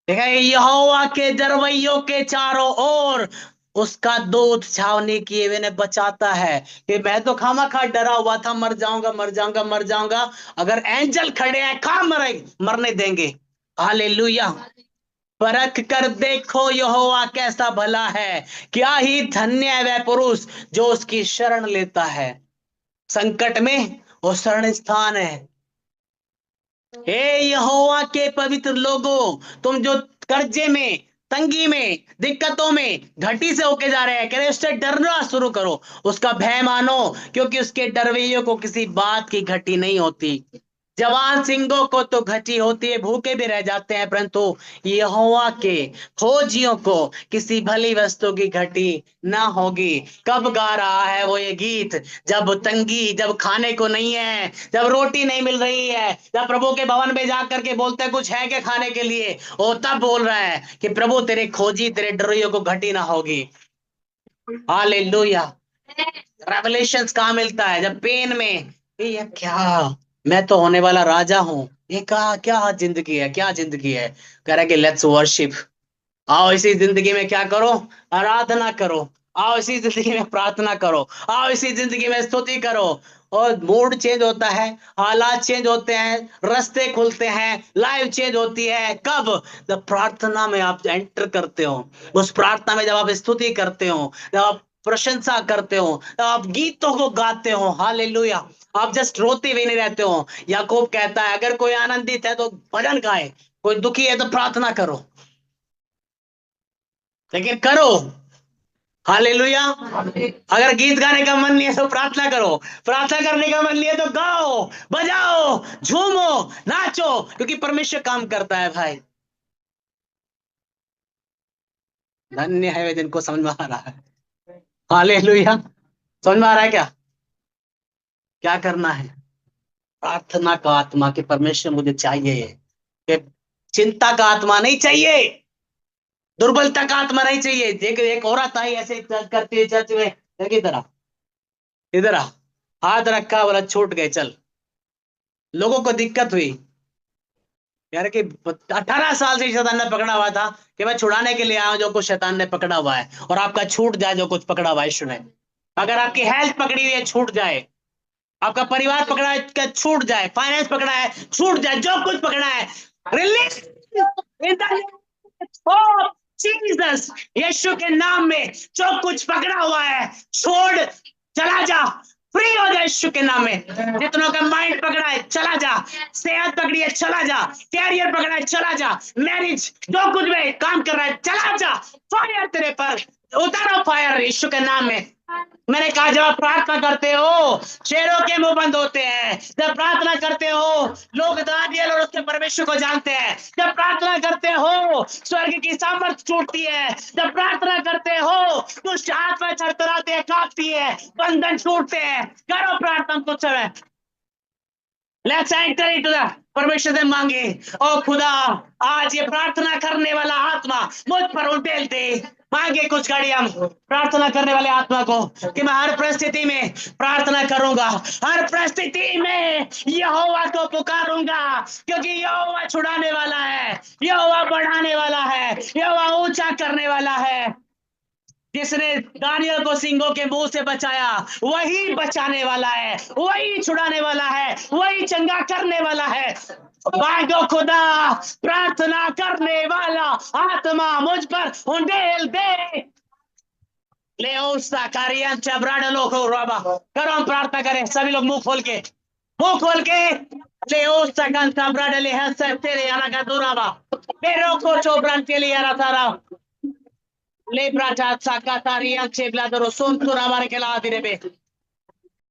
देखा, यहोवा के दरवैयों के चारों ओर उसका दूत छावनी किए हुए ने बचाता है। कि मैं तो खामा डरा हुआ था, मर जाऊंगा मर जाऊंगा मर जाऊंगा, अगर एंजल खड़े हैं कहाँ मरने देंगे। हालेलुया। परख कर देखो यहोवा कैसा भला है, क्या ही धन्य है वह पुरुष जो उसकी शरण लेता है। संकट में वो शरण स्थान है। हे यहोवा के पवित्र लोगों, तुम जो कर्जे में, तंगी में, दिक्कतों में घटी से होके जा रहे हैं, कह रहे उससे डरना शुरू करो, उसका भय मानो, क्योंकि उसके डरवैयों को किसी बात की घटी नहीं होती। जवान सिंहों को तो घटी होती है, भूखे भी रह जाते हैं, परंतु यहोवा के खोजियों को किसी भली वस्तु की घटी ना होगी। कब गा रहा है वो ये गीत? जब तंगी, जब खाने को नहीं है, जब रोटी नहीं मिल रही है, जब प्रभु के भवन में जाकर के बोलते हैं कुछ है क्या खाने के लिए, वो तब बोल रहा है कि प्रभु तेरे खोजी, तेरे डरोइयों को घटी ना होगी। हालेलुया। रेवलेशंस कहाँ मिलता है? जब पेन में, ये क्या मैं तो होने वाला राजा हूँ। ये क्या जिंदगी है, क्या जिंदगी है। कह रहा है कि लेट्स वर्शिप। आओ इसी जिंदगी में क्या करो, आराधना करो। आओ इसी जिंदगी में प्रार्थना करो। आओ इसी जिंदगी में स्तुति करो। और मूड चेंज होता है, हालात चेंज होते हैं, रास्ते खुलते हैं, लाइफ चेंज होती है। कब? जब प्रार्थना में आप एंटर करते हो। उस प्रार्थना में जब आप स्तुति करते हो, जब आप प्रशंसा करते हो, जब आप गीतों को गाते हो, हालेलुया। आप जस्ट रोते हुए नहीं रहते हो। याकूब कहता है अगर कोई आनंदित है तो भजन गाए, कोई दुखी है तो प्रार्थना करो, लेकिन करो। हालेलुया। अगर गीत गाने का मन नहीं है तो प्रार्थना करो, प्रार्थना करने का मन नहीं है तो गाओ, बजाओ, झूमो, नाचो, क्योंकि परमेश्वर काम करता है भाई। धन्य है वे जिनको समझ में आ रहा है। हालेलुया। समझ में आ रहा है क्या? क्या करना है? प्रार्थना का आत्मा कि परमेश्वर मुझे चाहिए, कि चिंता का आत्मा नहीं चाहिए, दुर्बलता का आत्मा नहीं चाहिए। एक औरत आई ऐसे करती है चर्च में, इधर आ, इधर आ, हाथ रखा, बोला छूट गए चल। लोगों को दिक्कत हुई यार कि 18 साल से शैतान ने पकड़ा हुआ था, कि मैं छुड़ाने के लिए आया हूं जो कुछ शैतान ने पकड़ा हुआ है, और आपका छूट जाए जो कुछ पकड़ा हुआ है यीशु ने। अगर आपकी हेल्थ पकड़ी हुई है छूट जाए, आपका परिवार पकड़ा है क्या छूट जाए, फाइनेंस पकड़ा है छूट जाए, जो कुछ पकड़ा है release in the of Jesus. यीशु के नाम में जो कुछ पकड़ा हुआ है छोड़, चला जा, फ्री हो जा यीशु के नाम में। जितनों का माइंड पकड़ा है चला जा, सेहत पकड़ी है चला जा, कैरियर पकड़ा है चला जा, मैरिज जो कुछ भी काम कर रहा है चला जा। फायर तेरे पर उतारो, फायर यीशु के नाम में। मैंने कहा जब आप प्रार्थना करते हो शेरों के मुंह बंद होते हैं। जब प्रार्थना करते हो लोग दानियेल और उसके परमेश्वर को जानते हैं। जब प्रार्थना करते हो स्वर्ग की सामर्थ छूटती है। जब प्रार्थना करते हो दुष्ट आत्मा थरथराते हैं, कांपती है, बंधन छूटते हैं। करो प्रार्थना कुछ समय। लेट्स एंटर इनटू द, परमेश्वर से मांगे, ओ खुदा आज ये प्रार्थना करने वाला आत्मा मुझ पर उंडेल दे। मांगे कुछ घड़ी हम प्रार्थना करने वाले आत्मा को, कि मैं हर परिस्थिति में प्रार्थना करूंगा, हर परिस्थिति में यहोवा को पुकारूंगा, क्योंकि यहोवा छुड़ाने वाला है, यहोवा बढ़ाने वाला है, यहोवा ऊंचा करने वाला है। जिसने दानियल को सिंहों के मुंह से बचाया वही बचाने वाला है, वही छुड़ाने वाला है, वही चंगा करने वाला है। मांगो खुदा, प्रार्थना करने वाला आत्मा मुझ पर उंडेल दे। ले उसका कार्यान चबराड़ लोगो रबा। करो हम प्रार्थना करें सभी लोग मुंह खोल के, मुंह खोल के। ले उसका कान चबराड़ ले हंस तेरे आना का दुराबा, मेरो को चोबरान के लिए आरा तारा le brata sakatari anche bladoro son tura mare che la dire be